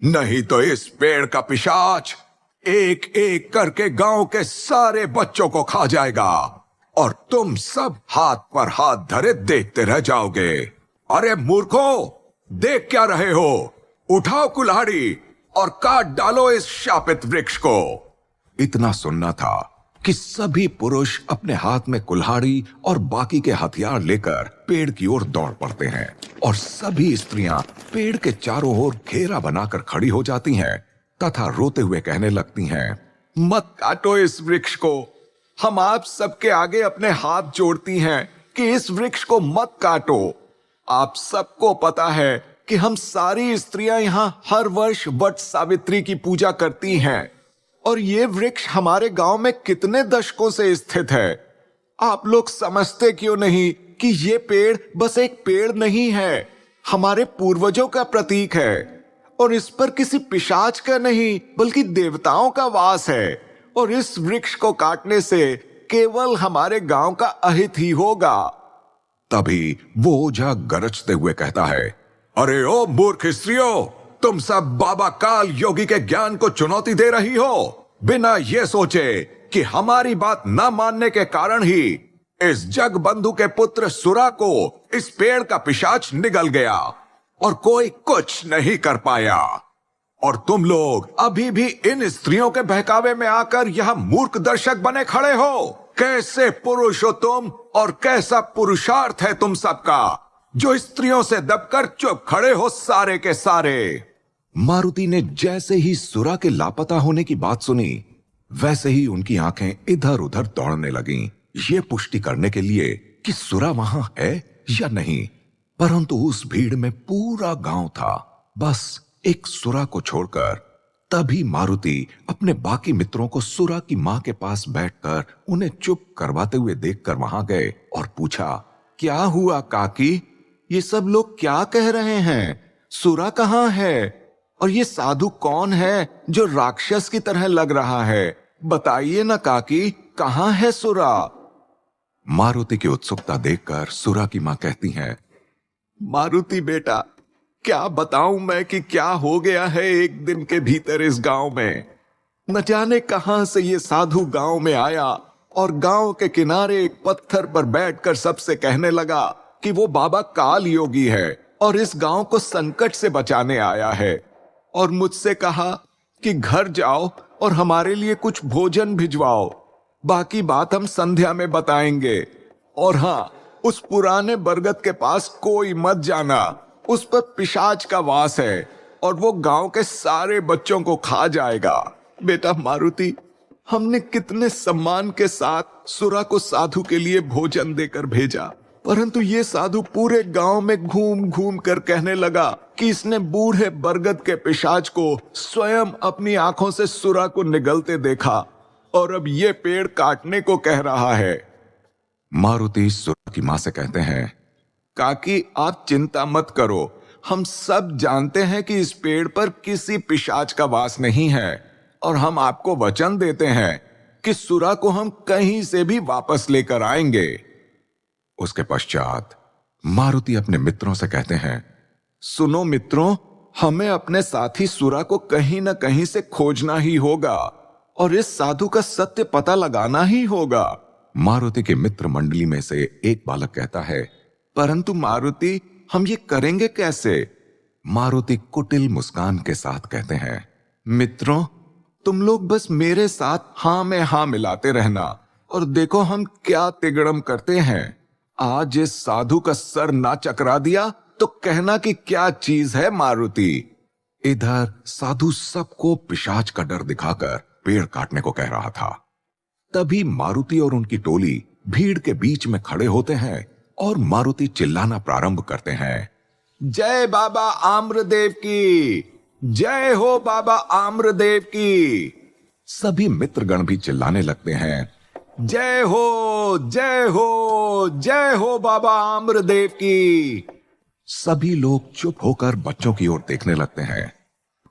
नहीं तो इस पेड़ का पिशाच एक एक करके गांव के सारे बच्चों को खा जाएगा और तुम सब हाथ पर हाथ धरे देखते रह जाओगे। अरे मूर्खों, देख क्या रहे हो? उठाओ कुल्हाड़ी और काट डालो इस शापित वृक्ष को। इतना सुनना था कि सभी पुरुष अपने हाथ में कुल्हाड़ी और बाकी के हथियार लेकर पेड़ की ओर दौड़ पड़ते हैं और सभी स्त्रियां पेड़ के चारों ओर घेरा बनाकर खड़ी हो जाती हैं तथा रोते हुए कहने लगती हैं, मत काटो इस वृक्ष को। हम आप सबके आगे अपने हाथ जोड़ती हैं कि इस वृक्ष को मत काटो। आप सबको पता है कि हम सारी स्त्रियां यहां हर वर्ष वट सावित्री की पूजा करती हैं और ये वृक्ष हमारे गांव में कितने दशकों से स्थित है। आप लोग समझते क्यों नहीं कि ये पेड़ बस एक पेड़ नहीं है, हमारे पूर्वजों का प्रतीक है और इस पर किसी पिशाच का नहीं बल्कि देवताओं का वास है और इस वृक्ष को काटने से केवल हमारे गांव का अहित ही होगा। तभी वो ओझा गरजते हुए कहता है, अरे ओ मूर्ख स्त्रियों, तुम सब बाबा काल योगी के ज्ञान को चुनौती दे रही हो बिना ये सोचे कि हमारी बात न मानने के कारण ही इस जग बंधु के पुत्र सुरा को इस पेड़ का पिशाच निगल गया और कोई कुछ नहीं कर पाया। और तुम लोग अभी भी इन स्त्रियों के बहकावे में आकर यह मूर्ख दर्शक बने खड़े हो। कैसे पुरुष हो तुम और कैसा पुरुषार्थ है तुम सबका जो स्त्रियों से दबकर चुप खड़े हो सारे के सारे। मारुति ने जैसे ही सुरा के लापता होने की बात सुनी वैसे ही उनकी आंखें इधर उधर दौड़ने लगीं, ये पुष्टि करने के लिए कि सुरा वहां है या नहीं। परंतु उस भीड़ में पूरा गांव था, बस एक सुरा को छोड़कर। तभी मारुति अपने बाकी मित्रों को सुरा की मां के पास बैठकर उन्हें चुप करवाते हुए देखकर वहां गए और पूछा, क्या हुआ काकी? ये सब लोग क्या कह रहे हैं? सुरा कहाँ है? और ये साधु कौन है जो राक्षस की तरह लग रहा है? बताइए ना काकी, कहाँ है सुरा? मारुति की उत्सुकता देखकर सुरा की मां कहती हैं, मारुति बेटा, क्या बताऊं मैं कि क्या हो गया है एक दिन के भीतर इस गांव में। न जाने कहां से ये साधु गांव में आया और गांव के किनारे एक पत्थर पर बैठकर सबसे कहने लगा कि वो बाबा काल योगी है और इस गांव को संकट से बचाने आया है और मुझसे कहा कि घर जाओ और हमारे लिए कुछ भोजन भिजवाओ, बाकी बात हम संध्या में बताएंगे। और हाँ, उस पुराने बरगद के पास कोई मत जाना, उस पर पिशाच का वास है और वो गांव के सारे बच्चों को खा जाएगा। बेटा मारुति, हमने कितने सम्मान के साथ सुरा को साधु के लिए भोजन देकर भेजा, परंतु ये साधु पूरे गांव में घूम घूम कर कहने लगा कि इसने बूढ़े बरगद के पिशाच को स्वयं अपनी आंखों से सुरा को निगलते देखा और अब ये पेड़ काटने को कह रहा है। मारुति सुरा की मां से कहते हैं, काकी आप चिंता मत करो, हम सब जानते हैं कि इस पेड़ पर किसी पिशाच का वास नहीं है और हम आपको वचन देते हैं कि सुरा को हम कहीं से भी वापस लेकर आएंगे। उसके पश्चात मारुति अपने मित्रों से कहते हैं, सुनो मित्रों, हमें अपने साथी सुरा को कहीं ना कहीं से खोजना ही होगा और इस साधु का सत्य पता लगाना ही होगा। मारुति के मित्र मंडली में से एक बालक कहता है, परंतु मारुति, हम ये करेंगे कैसे? मारुति कुटिल मुस्कान के साथ कहते हैं, मित्रों, तुम लोग बस मेरे साथ हां में हां मिलाते रहना और देखो हम क्या तिगड़म करते हैं। आज इस साधु का सर ना चकरा दिया तो कहना कि क्या चीज है मारुति। इधर साधु सबको पिशाच का डर दिखाकर पेड़ काटने को कह रहा था। तभी मारुति और उनकी टोली भीड़ के बीच में खड़े होते हैं और मारुति चिल्लाना प्रारंभ करते हैं, जय बाबा आम्रदेव की, जय हो बाबा आम्रदेव की। सभी मित्रगण भी चिल्लाने लगते हैं, जय हो, जय हो, जय हो बाबा आम्रदेव की। सभी लोग चुप होकर बच्चों की ओर देखने लगते हैं।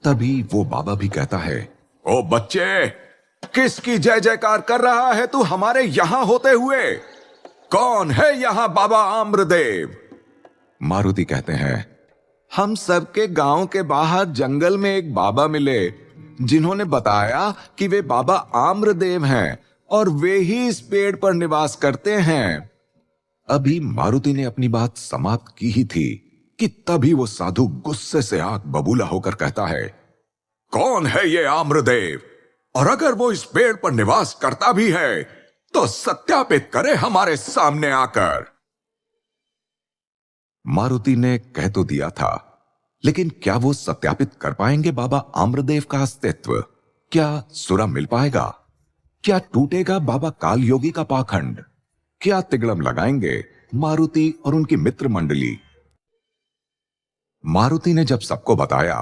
तभी वो बाबा भी कहता है, ओ बच्चे, किसकी जय जयकार कर रहा है तू हमारे यहां होते हुए? कौन है यहां बाबा आम्रदेव? मारुति कहते हैं, हम सबके गांव के बाहर जंगल में एक बाबा मिले, जिन्होंने बताया कि वे बाबा आम्रदेव हैं और वे ही इस पेड़ पर निवास करते हैं। अभी मारुति ने अपनी बात समाप्त की ही थी कि तभी वो साधु गुस्से से आग बबूला होकर कहता है, कौन है ये आम्रदेव? और अगर वो इस पेड़ पर निवास करता भी है तो सत्यापित करे हमारे सामने आकर। मारुति ने कह तो दिया था, लेकिन क्या वो सत्यापित कर पाएंगे बाबा आम्रदेव का अस्तित्व? क्या सुरा मिल पाएगा? क्या टूटेगा बाबा काल योगी का पाखंड? क्या तिगड़म लगाएंगे मारुति और उनकी मित्र मंडली? मारुति ने जब सबको बताया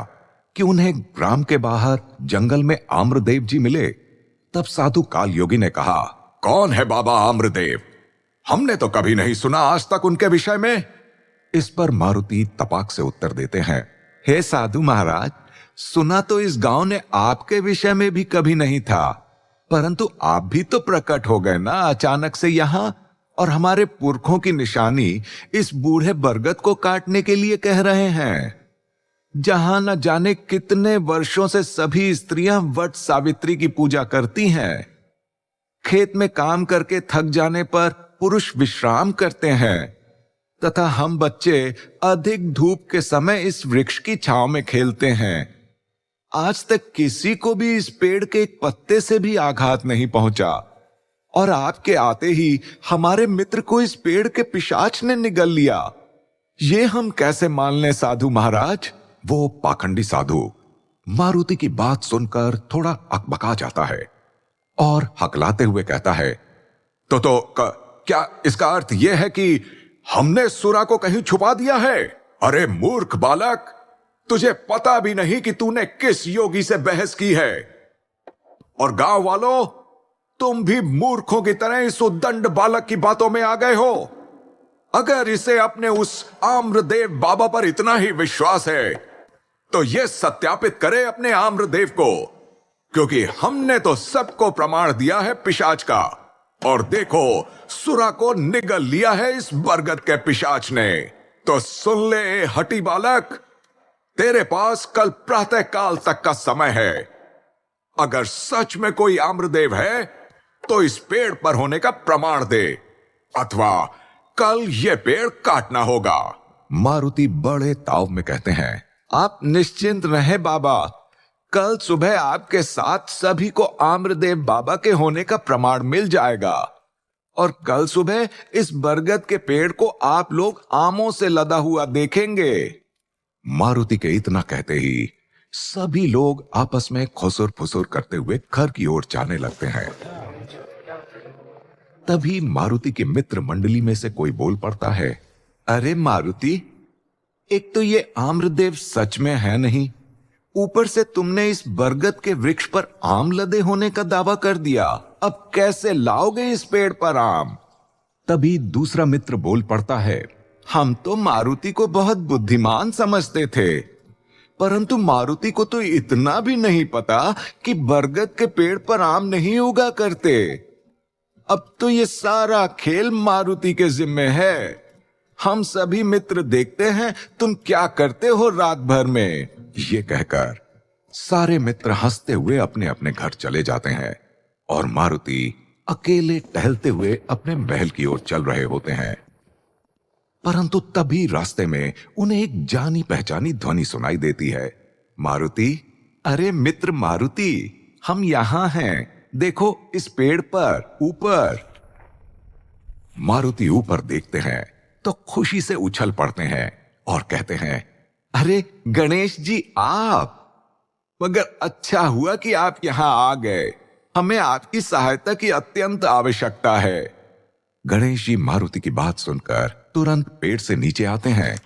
कि उन्हें ग्राम के बाहर जंगल में आम्रदेव जी मिले, तब साधु काल योगी ने कहा, कौन है बाबा आम्रदेव? हमने तो कभी नहीं सुना आज तक उनके विषय में। इस पर मारुति तपाक से उत्तर देते हैं, हे साधु महाराज, सुना तो इस गांव ने आपके विषय में भी कभी नहीं था, परंतु आप भी तो प्रकट हो गए ना अचानक से यहां, और हमारे पुरखों की निशानी इस बूढ़े बरगद को काटने के लिए कह रहे हैं, जहां न जाने कितने वर्षों से सभी स्त्रियां वट सावित्री की पूजा करती हैं। खेत में काम करके थक जाने पर पुरुष विश्राम करते हैं तथा हम बच्चे अधिक धूप के समय इस वृक्ष की छांव में खेलते हैं। आज तक किसी को भी इस पेड़ के एक पत्ते से भी आघात नहीं पहुंचा, और आपके आते ही हमारे मित्र को इस पेड़ के पिशाच ने निगल लिया। ये हम कैसे मान लें साधु महाराज? वो पाखंडी साधु मारुति की बात सुनकर थोड़ा अकबका जाता है और हकलाते हुए कहता है, क्या इसका अर्थ यह है कि हमने सुरा को कहीं छुपा दिया है? अरे मूर्ख बालक, तुझे पता भी नहीं कि तूने किस योगी से बहस की है। और गांव वालों, तुम भी मूर्खों की तरह इस उद्दंड बालक की बातों में आ गए हो। अगर इसे अपने उस आम्रदेव बाबा पर इतना ही विश्वास है तो यह सत्यापित करे अपने आम्रदेव को, क्योंकि हमने तो सबको प्रमाण दिया है पिशाच का, और देखो सुरा को निगल लिया है इस बरगद के पिशाच ने। तो सुन ले हठी बालक, तेरे पास कल प्रातः काल तक का समय है। अगर सच में कोई आम्रदेव है तो इस पेड़ पर होने का प्रमाण दे, अथवा कल यह पेड़ काटना होगा। मारुति बड़े ताव में कहते हैं, आप निश्चिंत रहें बाबा, कल सुबह आपके साथ सभी को आम्रदेव बाबा के होने का प्रमाण मिल जाएगा, और कल सुबह इस बरगद के पेड़ को आप लोग आमों से लदा हुआ देखेंगे। मारुति के इतना कहते ही सभी लोग आपस में खुसुर फुसुर करते हुए घर की ओर जाने लगते हैं। तभी मारुति की मित्र मंडली में से कोई बोल पड़ता है, अरे मारुति, एक तो ये आम्रदेव सच में है नहीं, ऊपर से तुमने इस बरगद के वृक्ष पर आम लदे होने का दावा कर दिया। अब कैसे लाओगे इस पेड़ पर आम? तभी दूसरा मित्र बोल पड़ता है, हम तो मारुति को बहुत बुद्धिमान समझते थे, परंतु मारुति को तो इतना भी नहीं पता कि बरगद के पेड़ पर आम नहीं उगा करते। अब तो ये सारा खेल मारुति के जिम्मे है। हम सभी मित्र देखते हैं तुम क्या करते हो रात भर में। ये कहकर सारे मित्र हंसते हुए अपने अपने घर चले जाते हैं, और मारुति अकेले टहलते हुए अपने महल की ओर चल रहे होते हैं। परंतु तभी रास्ते में उन्हें एक जानी पहचानी ध्वनि सुनाई देती है, मारुति, अरे मित्र मारुति, हम यहां हैं, देखो इस पेड़ पर ऊपर। मारुति ऊपर देखते हैं तो खुशी से उछल पड़ते हैं और कहते हैं, अरे गणेश जी आप, मगर अच्छा हुआ कि आप यहां आ गए, हमें आपकी सहायता की अत्यंत आवश्यकता है। गणेश जी मारुति की बात सुनकर तुरंत पेड़ से नीचे आते हैं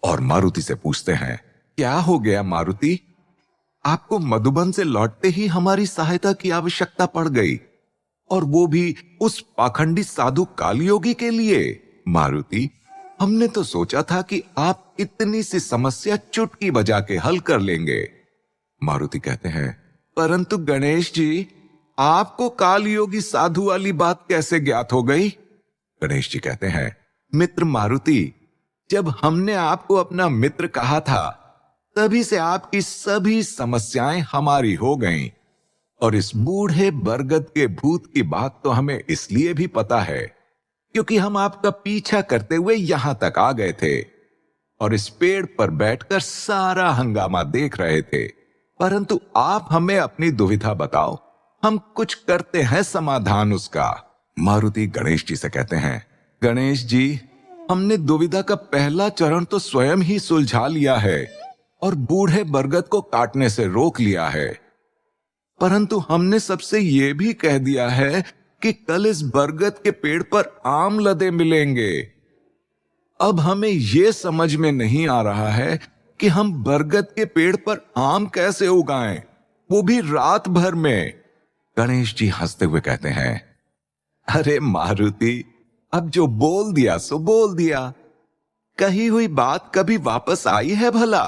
और मारुति से पूछते हैं, क्या हो गया मारुति? आपको मधुबन से लौटते ही हमारी सहायता की आवश्यकता पड़ गई, और वो भी उस पाखंडी साधु कालयोगी के लिए। मारुति, हमने तो सोचा था कि आप इतनी सी समस्या चुटकी बजा के हल कर लेंगे। मारुति कहते हैं, परंतु गणेश जी, आपको कालयोगी साधु वाली बात कैसे ज्ञात हो गई? गणेश जी कहते हैं, मित्र मारुति, जब हमने आपको अपना मित्र कहा था, तभी से आपकी सभी समस्याएं हमारी हो गईं। और इस बूढ़े बरगद के भूत की बात तो हमें इसलिए भी पता है क्योंकि हम आपका पीछा करते हुए यहां तक आ गए थे और इस पेड़ पर बैठकर सारा हंगामा देख रहे थे। परंतु आप हमें अपनी दुविधा बताओ, हम कुछ करते हैं समाधान उसका। मारुति गणेश जी से कहते हैं, गणेश जी, हमने दुविधा का पहला चरण तो स्वयं ही सुलझा लिया है और बूढ़े बरगद को काटने से रोक लिया है। परंतु हमने सबसे यह भी कह दिया है कि कल इस बरगद के पेड़ पर आम लदे मिलेंगे। अब हमें यह समझ में नहीं आ रहा है कि हम बरगद के पेड़ पर आम कैसे उगाएं, वो भी रात भर में। गणेश जी हंसते हुए कहते हैं, अरे मारुति, अब जो बोल दिया सो बोल दिया। कही हुई बात कभी वापस आई है भला?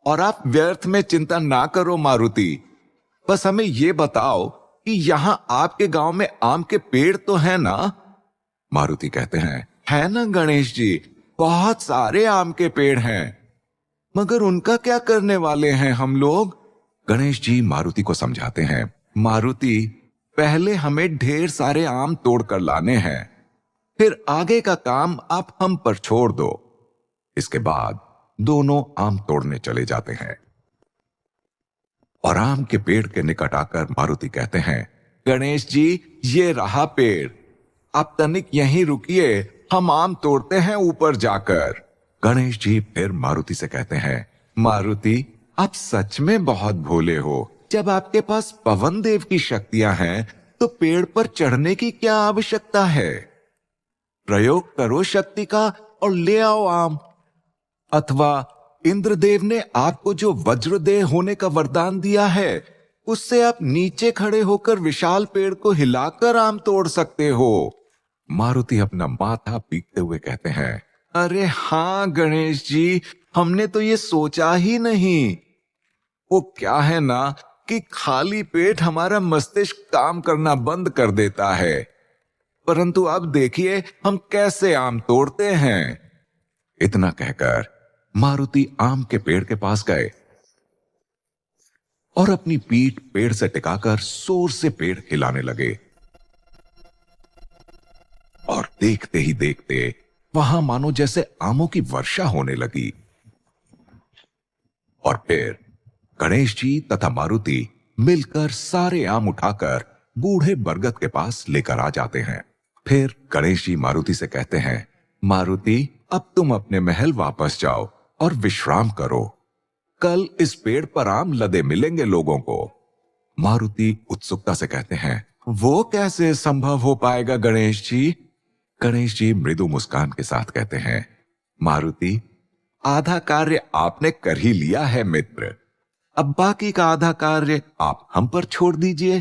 और आप व्यर्थ में चिंता ना करो मारुति, बस हमें यह बताओ कि यहां आपके गांव में आम के पेड़ तो है ना? मारुति कहते हैं, है ना गणेश जी, बहुत सारे आम के पेड़ हैं, मगर उनका क्या करने वाले हैं हम लोग? गणेश जी मारुति को समझाते हैं, मारुति, पहले हमें ढेर सारे आम तोड़कर लाने हैं, फिर आगे का काम आप हम पर छोड़ दो। इसके बाद दोनों आम तोड़ने चले जाते हैं और आम के पेड़ के निकट आकर मारुति कहते हैं, गणेश जी, ये रहा पेड़, आप तनिक यहीं रुकिए, हम आम तोड़ते हैं ऊपर जाकर। गणेश जी फिर मारुति से कहते हैं, मारुति, आप सच में बहुत भोले हो। जब आपके पास पवन देव की शक्तियां हैं तो पेड़ पर चढ़ने की क्या आवश्यकता है? प्रयोग करो शक्ति का और ले आओ आम। अथवा इंद्रदेव ने आपको जो वज्रदेह होने का वरदान दिया है, उससे आप नीचे खड़े होकर विशाल पेड़ को हिलाकर आम तोड़ सकते हो। मारुति अपना माथा पीटते हुए कहते हैं, अरे हां गणेश जी, हमने तो ये सोचा ही नहीं। वो क्या है ना कि खाली पेट हमारा मस्तिष्क काम करना बंद कर देता है। परंतु अब देखिए हम कैसे आम तोड़ते हैं। इतना कहकर मारुति आम के पेड़ के पास गए और अपनी पीठ पेड़ से टिकाकर जोर से पेड़ हिलाने लगे। और देखते ही देखते वहां मानो जैसे आमों की वर्षा होने लगी। और फिर गणेश जी तथा मारुति मिलकर सारे आम उठाकर बूढ़े बरगद के पास लेकर आ जाते हैं। फिर गणेश जी मारुति से कहते हैं, मारुति, अब तुम अपने महल वापस जाओ और विश्राम करो। कल इस पेड़ पर आम लदे मिलेंगे लोगों को। मारुति उत्सुकता से कहते हैं, वो कैसे संभव हो पाएगा गणेश जी? गणेश जी मृदु मुस्कान के साथ कहते हैं, मारुति, आधा कार्य आपने कर ही लिया है मित्र, अब बाकी का आधा कार्य आप हम पर छोड़ दीजिए।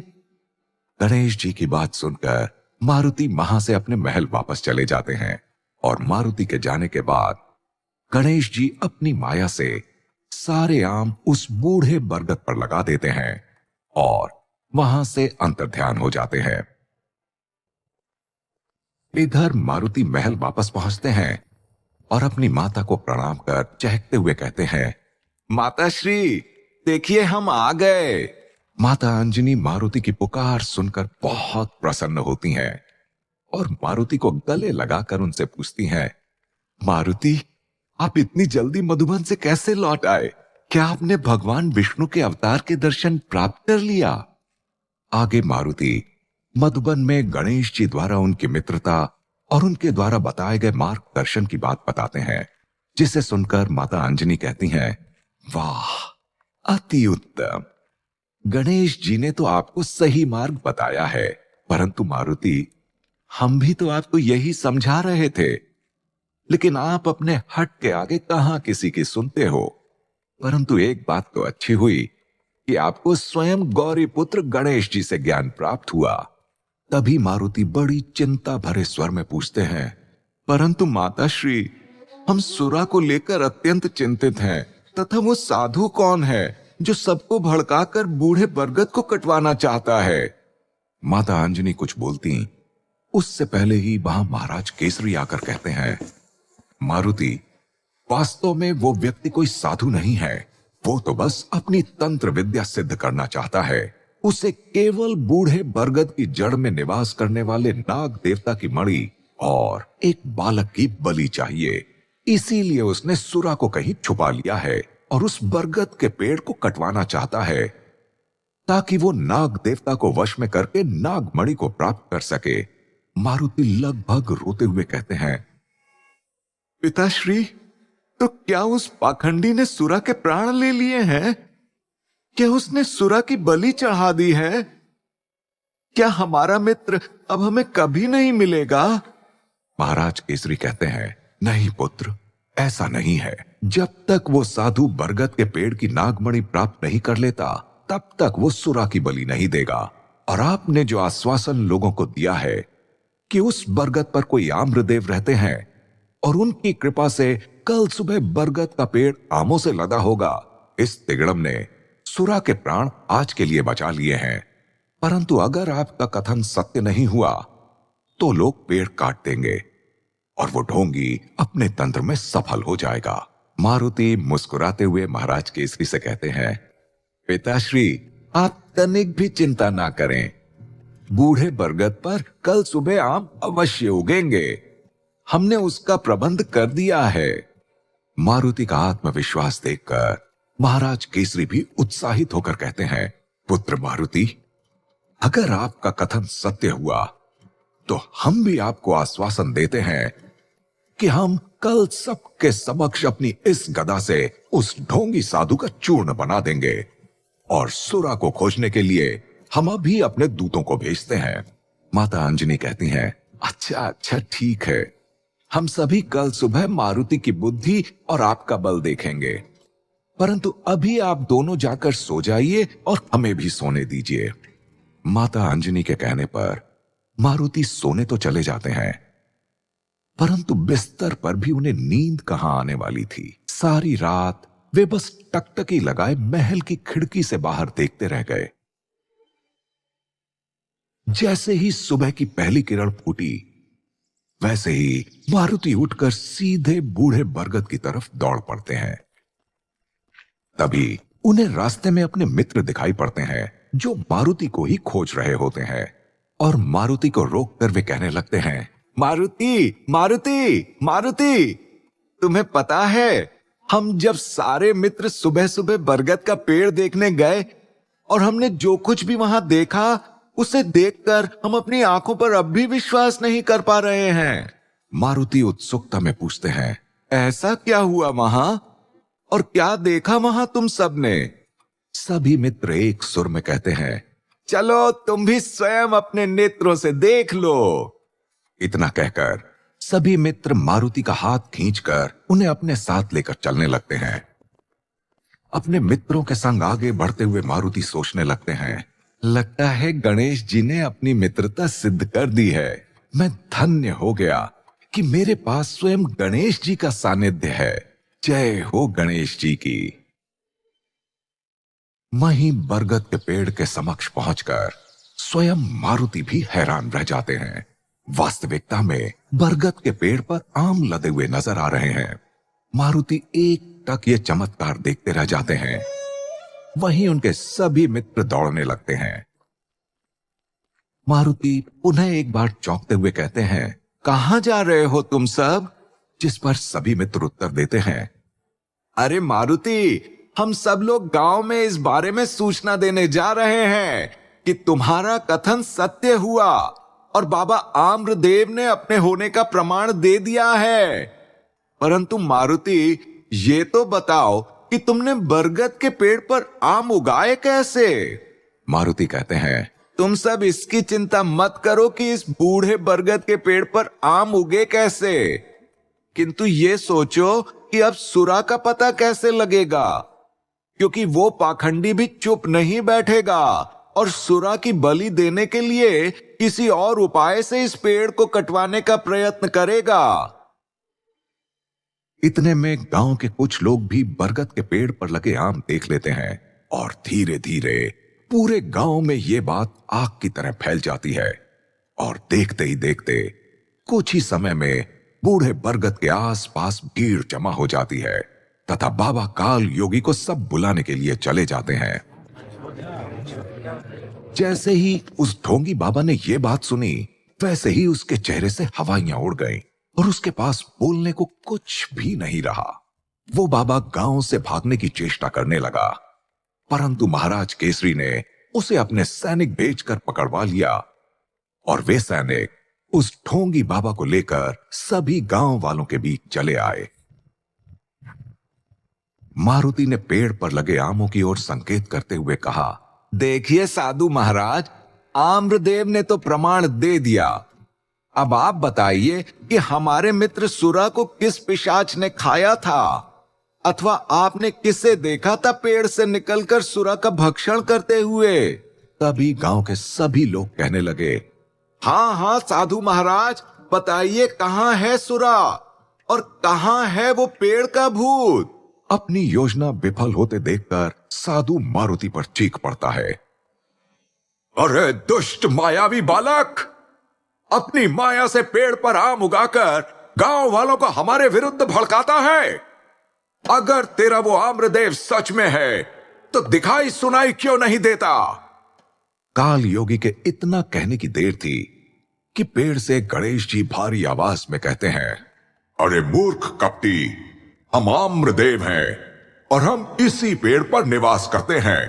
गणेश जी की बात सुनकर मारुति वहां से अपने महल वापस चले जाते हैं और मारुति के जाने के बाद गणेश जी अपनी माया से सारे आम उस बूढ़े बरगद पर लगा देते हैं और वहां से अंतर्ध्यान हो जाते हैं। इधर मारुति महल वापस पहुंचते हैं और अपनी माता को प्रणाम कर चहकते हुए कहते हैं, माता श्री, देखिए हम आ गए। माता अंजनी मारुति की पुकार सुनकर बहुत प्रसन्न होती हैं और मारुति को गले लगाकर उनसे पूछती हैं, मारुति, आप इतनी जल्दी मधुबन से कैसे लौट आए? क्या आपने भगवान विष्णु के अवतार के दर्शन प्राप्त कर लिया? आगे मारुति मधुबन में गणेश जी द्वारा उनकी मित्रता और उनके द्वारा बताए गए मार्गदर्शन की बात बताते हैं, जिसे सुनकर माता अंजनी कहती हैं, वाह, अति उत्तम। गणेश जी ने तो आपको सही मार्ग बताया है, परंतु मारुति, हम भी तो आपको यही समझा रहे थे, लेकिन आप अपने हट के आगे कहां किसी की सुनते हो। परंतु एक बात तो अच्छी हुई कि आपको स्वयं गौरी पुत्र गणेश जी से ज्ञान प्राप्त हुआ। तभी मारुति बड़ी चिंता भरे स्वर में पूछते हैं, परंतु माताश्री, हम सुरा को लेकर अत्यंत चिंतित हैं, तथा वो साधु कौन है जो सबको भड़काकर बूढ़े बरगद को कटवाना चाहता है। माता अंजनी कुछ बोलती, उससे पहले ही वहां महाराज केसरी आकर कहते हैं, मारुति, वास्तव में वो व्यक्ति कोई साधु नहीं है, वो तो बस अपनी तंत्र विद्या सिद्ध करना चाहता है। उसे केवल बूढ़े बरगद की जड़ में निवास करने वाले नाग देवता की मणि और एक बालक की बलि चाहिए। इसीलिए उसने सुरा को कहीं छुपा लिया है और उस बरगद के पेड़ को कटवाना चाहता है, ताकि वो नाग देवता को वश में करके नागमणि को प्राप्त कर सके। मारुति लगभग रोते हुए कहते हैं, पिताश्री, तो क्या उस पाखंडी ने सुरा के प्राण ले लिए हैं? क्या उसने सुरा की बलि चढ़ा दी है? क्या हमारा मित्र अब हमें कभी नहीं मिलेगा? महाराज केसरी कहते हैं, नहीं पुत्र, ऐसा नहीं है। जब तक वो साधु बरगद के पेड़ की नागमणि प्राप्त नहीं कर लेता, तब तक वो सुरा की बलि नहीं देगा। और आपने जो आश्वासन लोगों को दिया है कि उस बरगद पर कोई आम्रदेव रहते हैं और उनकी कृपा से कल सुबह बरगद का पेड़ आमों से लदा होगा, इस तिगड़म ने सुरा के प्राण आज के लिए बचा लिए हैं। परंतु अगर आपका कथन सत्य नहीं हुआ तो लोग पेड़ काट देंगे और वो ढोंगी अपने तंत्र में सफल हो जाएगा। मारुति मुस्कुराते हुए महाराज केसरी से कहते हैं, पिताश्री, आप तनिक भी चिंता ना करें, बूढ़े बरगद पर कल सुबह आम अवश्य उगेंगे। हमने उसका प्रबंध कर दिया है। मारुति का आत्मविश्वास देखकर महाराज केसरी भी उत्साहित होकर कहते हैं, पुत्र मारुति, अगर आपका कथन सत्य हुआ तो हम भी आपको आश्वासन देते हैं कि हम कल सबके समक्ष अपनी इस गदा से उस ढोंगी साधु का चूर्ण बना देंगे और सुरा को खोजने के लिए हम अभी अपने दूतों को भेजते हैं। माता अंजनी कहती हैं, अच्छा अच्छा ठीक है, हम सभी कल सुबह मारुति की बुद्धि और आपका बल देखेंगे, परंतु अभी आप दोनों जाकर सो जाइए और हमें भी सोने दीजिए। माता अंजनी के कहने पर मारुति सोने तो चले जाते हैं, परंतु बिस्तर पर भी उन्हें नींद कहां आने वाली थी। सारी रात वे बस टकटकी लगाए महल की खिड़की से बाहर देखते रह गए। जैसे ही सुबह की पहली किरण फूटी, वैसे ही मारुति उठकर सीधे बूढ़े बरगद की तरफ दौड़ पड़ते हैं। तभी उन्हें रास्ते में अपने मित्र दिखाई पड़ते हैं जो मारुति को ही खोज रहे होते हैं और मारुति को रोककर वे कहने लगते हैं, मारुति, मारुति, मारुति, तुम्हें पता है, हम जब सारे मित्र सुबह सुबह बरगद का पेड़ देखने गए और हमने जो कुछ भी वहां देखा, उसे देखकर हम अपनी आंखों पर अब भी विश्वास नहीं कर पा रहे हैं। मारुति उत्सुकता में पूछते हैं, ऐसा क्या हुआ वहां और क्या देखा वहां तुम सबने? सभी मित्र एक सुर में कहते हैं, चलो तुम भी स्वयं अपने नेत्रों से देख लो। इतना कहकर सभी मित्र मारुति का हाथ खींचकर उन्हें अपने साथ लेकर चलने लगते हैं। अपने मित्रों के संग आगे बढ़ते हुए मारुति सोचने लगते हैं, लगता है गणेश जी ने अपनी मित्रता सिद्ध कर दी है। मैं धन्य हो गया कि मेरे पास स्वयं गणेश जी का सानिध्य है। जय हो गणेश जी की। वहीं बरगद के पेड़ के समक्ष पहुंचकर स्वयं मारुति भी हैरान रह जाते हैं। वास्तविकता में बरगद के पेड़ पर आम लदे हुए नजर आ रहे हैं। मारुति एक टक ये चमत्कार देखते रह जाते हैं। वहीं उनके सभी मित्र दौड़ने लगते हैं। मारुति पुनः एक बार चौंकते हुए कहते हैं, कहां जा रहे हो तुम सब? जिस पर सभी मित्र उत्तर देते हैं, अरे मारुति, हम सब लोग गांव में इस बारे में सूचना देने जा रहे हैं कि तुम्हारा कथन सत्य हुआ और बाबा आम्रदेव ने अपने होने का प्रमाण दे दिया है। परंतु मारुति, ये तो बताओ कि तुमने बरगद के पेड़ पर आम उगाए कैसे? मारुति कहते हैं, तुम सब इसकी चिंता मत करो कि इस बूढ़े बरगद के पेड़ पर आम उगे कैसे, किंतु ये सोचो कि अब सुरा का पता कैसे लगेगा, क्योंकि वो पाखंडी भी चुप नहीं बैठेगा और सुरा की बलि देने के लिए किसी और उपाय से इस पेड़ को कटवाने का प्रयत्न करेगा। इतने में गांव के कुछ लोग भी बरगद के पेड़ पर लगे आम देख लेते हैं और धीरे धीरे पूरे गांव में यह बात आग की तरह फैल जाती है और देखते ही देखते कुछ ही समय में बूढ़े बरगद के आसपास भीड़ जमा हो जाती है तथा बाबा काल योगी को सब बुलाने के लिए चले जाते हैं। जैसे ही उस ढोंगी बाबा ने यह बात सुनी वैसे ही उसके चेहरे से हवाइयां उड़ गईं और उसके पास बोलने को कुछ भी नहीं रहा। वो बाबा गांव से भागने की चेष्टा करने लगा, परंतु महाराज केसरी ने उसे अपने सैनिक भेजकर पकड़वा लिया और वे सैनिक उस ढोंगी बाबा को लेकर सभी गांव वालों के बीच चले आए। मारुति ने पेड़ पर लगे आमों की ओर संकेत करते हुए कहा, देखिए साधु महाराज, आम्रदेव ने तो प्रमाण दे दिया। अब आप बताइए कि हमारे मित्र सुरा को किस पिशाच ने खाया था, अथवा आपने किसे देखा था पेड़ से निकलकर सुरा का भक्षण करते हुए। तभी गांव के सभी लोग कहने लगे, हाँ हाँ साधु महाराज, बताइए कहां है सुरा और कहां है वो पेड़ का भूत। अपनी योजना विफल होते देखकर साधु मारुति पर चीख पड़ता है, अरे दुष्ट मायावी बालक, अपनी माया से पेड़ पर आम उगाकर गांव वालों को हमारे विरुद्ध भड़काता है। अगर तेरा वो आम्रदेव सच में है तो दिखाई सुनाई क्यों नहीं देता। काल योगी के इतना कहने की देर थी कि पेड़ से गणेश जी भारी आवाज में कहते हैं, अरे मूर्ख कपटी, हम आम्रदेव हैं और हम इसी पेड़ पर निवास करते हैं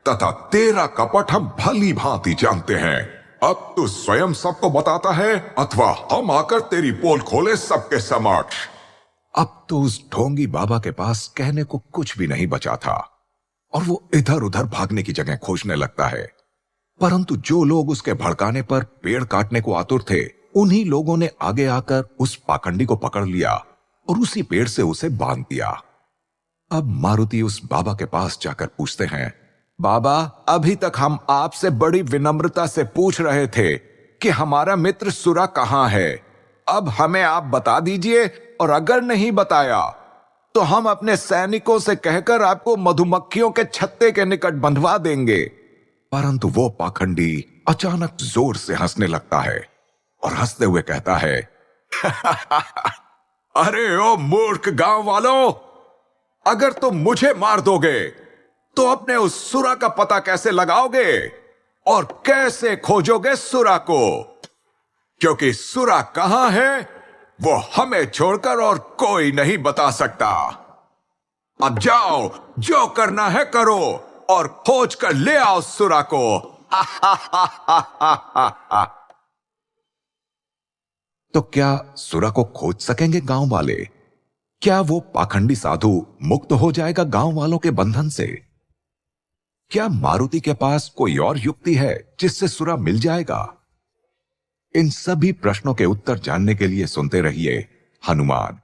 तथा तेरा कपट हम भली भांति जानते हैं। अब तू स्वयं सबको बताता है अथवा हम आकर तेरी पोल खोले सबके समक्ष। अब तो उस ढोंगी बाबा के पास कहने को कुछ भी नहीं बचा था और वो इधर उधर भागने की जगह खोजने लगता है, परंतु जो लोग उसके भड़काने पर पेड़ काटने को आतुर थे उन्हीं लोगों ने आगे आकर उस पाखंडी को पकड़ लिया और उसी पेड़ से उसे बांध दिया। अब मारुति उस बाबा के पास जाकर पूछते हैं, बाबा, अभी तक हम आपसे बड़ी विनम्रता से पूछ रहे थे कि हमारा मित्र सुरा कहां है। अब हमें आप बता दीजिए और अगर नहीं बताया तो हम अपने सैनिकों से कहकर आपको मधुमक्खियों के छत्ते के निकट बंधवा देंगे। परंतु वो पाखंडी अचानक जोर से हंसने लगता है और हंसते हुए कहता है, अरे ओ मूर्ख गांव वालों, अगर तुम मुझे मार दोगे तो अपने उस सुरा का पता कैसे लगाओगे और कैसे खोजोगे सुरा को, क्योंकि सुरा कहां है वो हमें छोड़कर और कोई नहीं बता सकता। अब जाओ, जो करना है करो और खोज कर ले आओ सुरा को। तो क्या सुरा को खोज सकेंगे गांव वाले? क्या वो पाखंडी साधु मुक्त हो जाएगा गांव वालों के बंधन से? क्या मारुति के पास कोई और युक्ति है जिससे सुरा मिल जाएगा? इन सभी प्रश्नों के उत्तर जानने के लिए सुनते रहिए हनुमान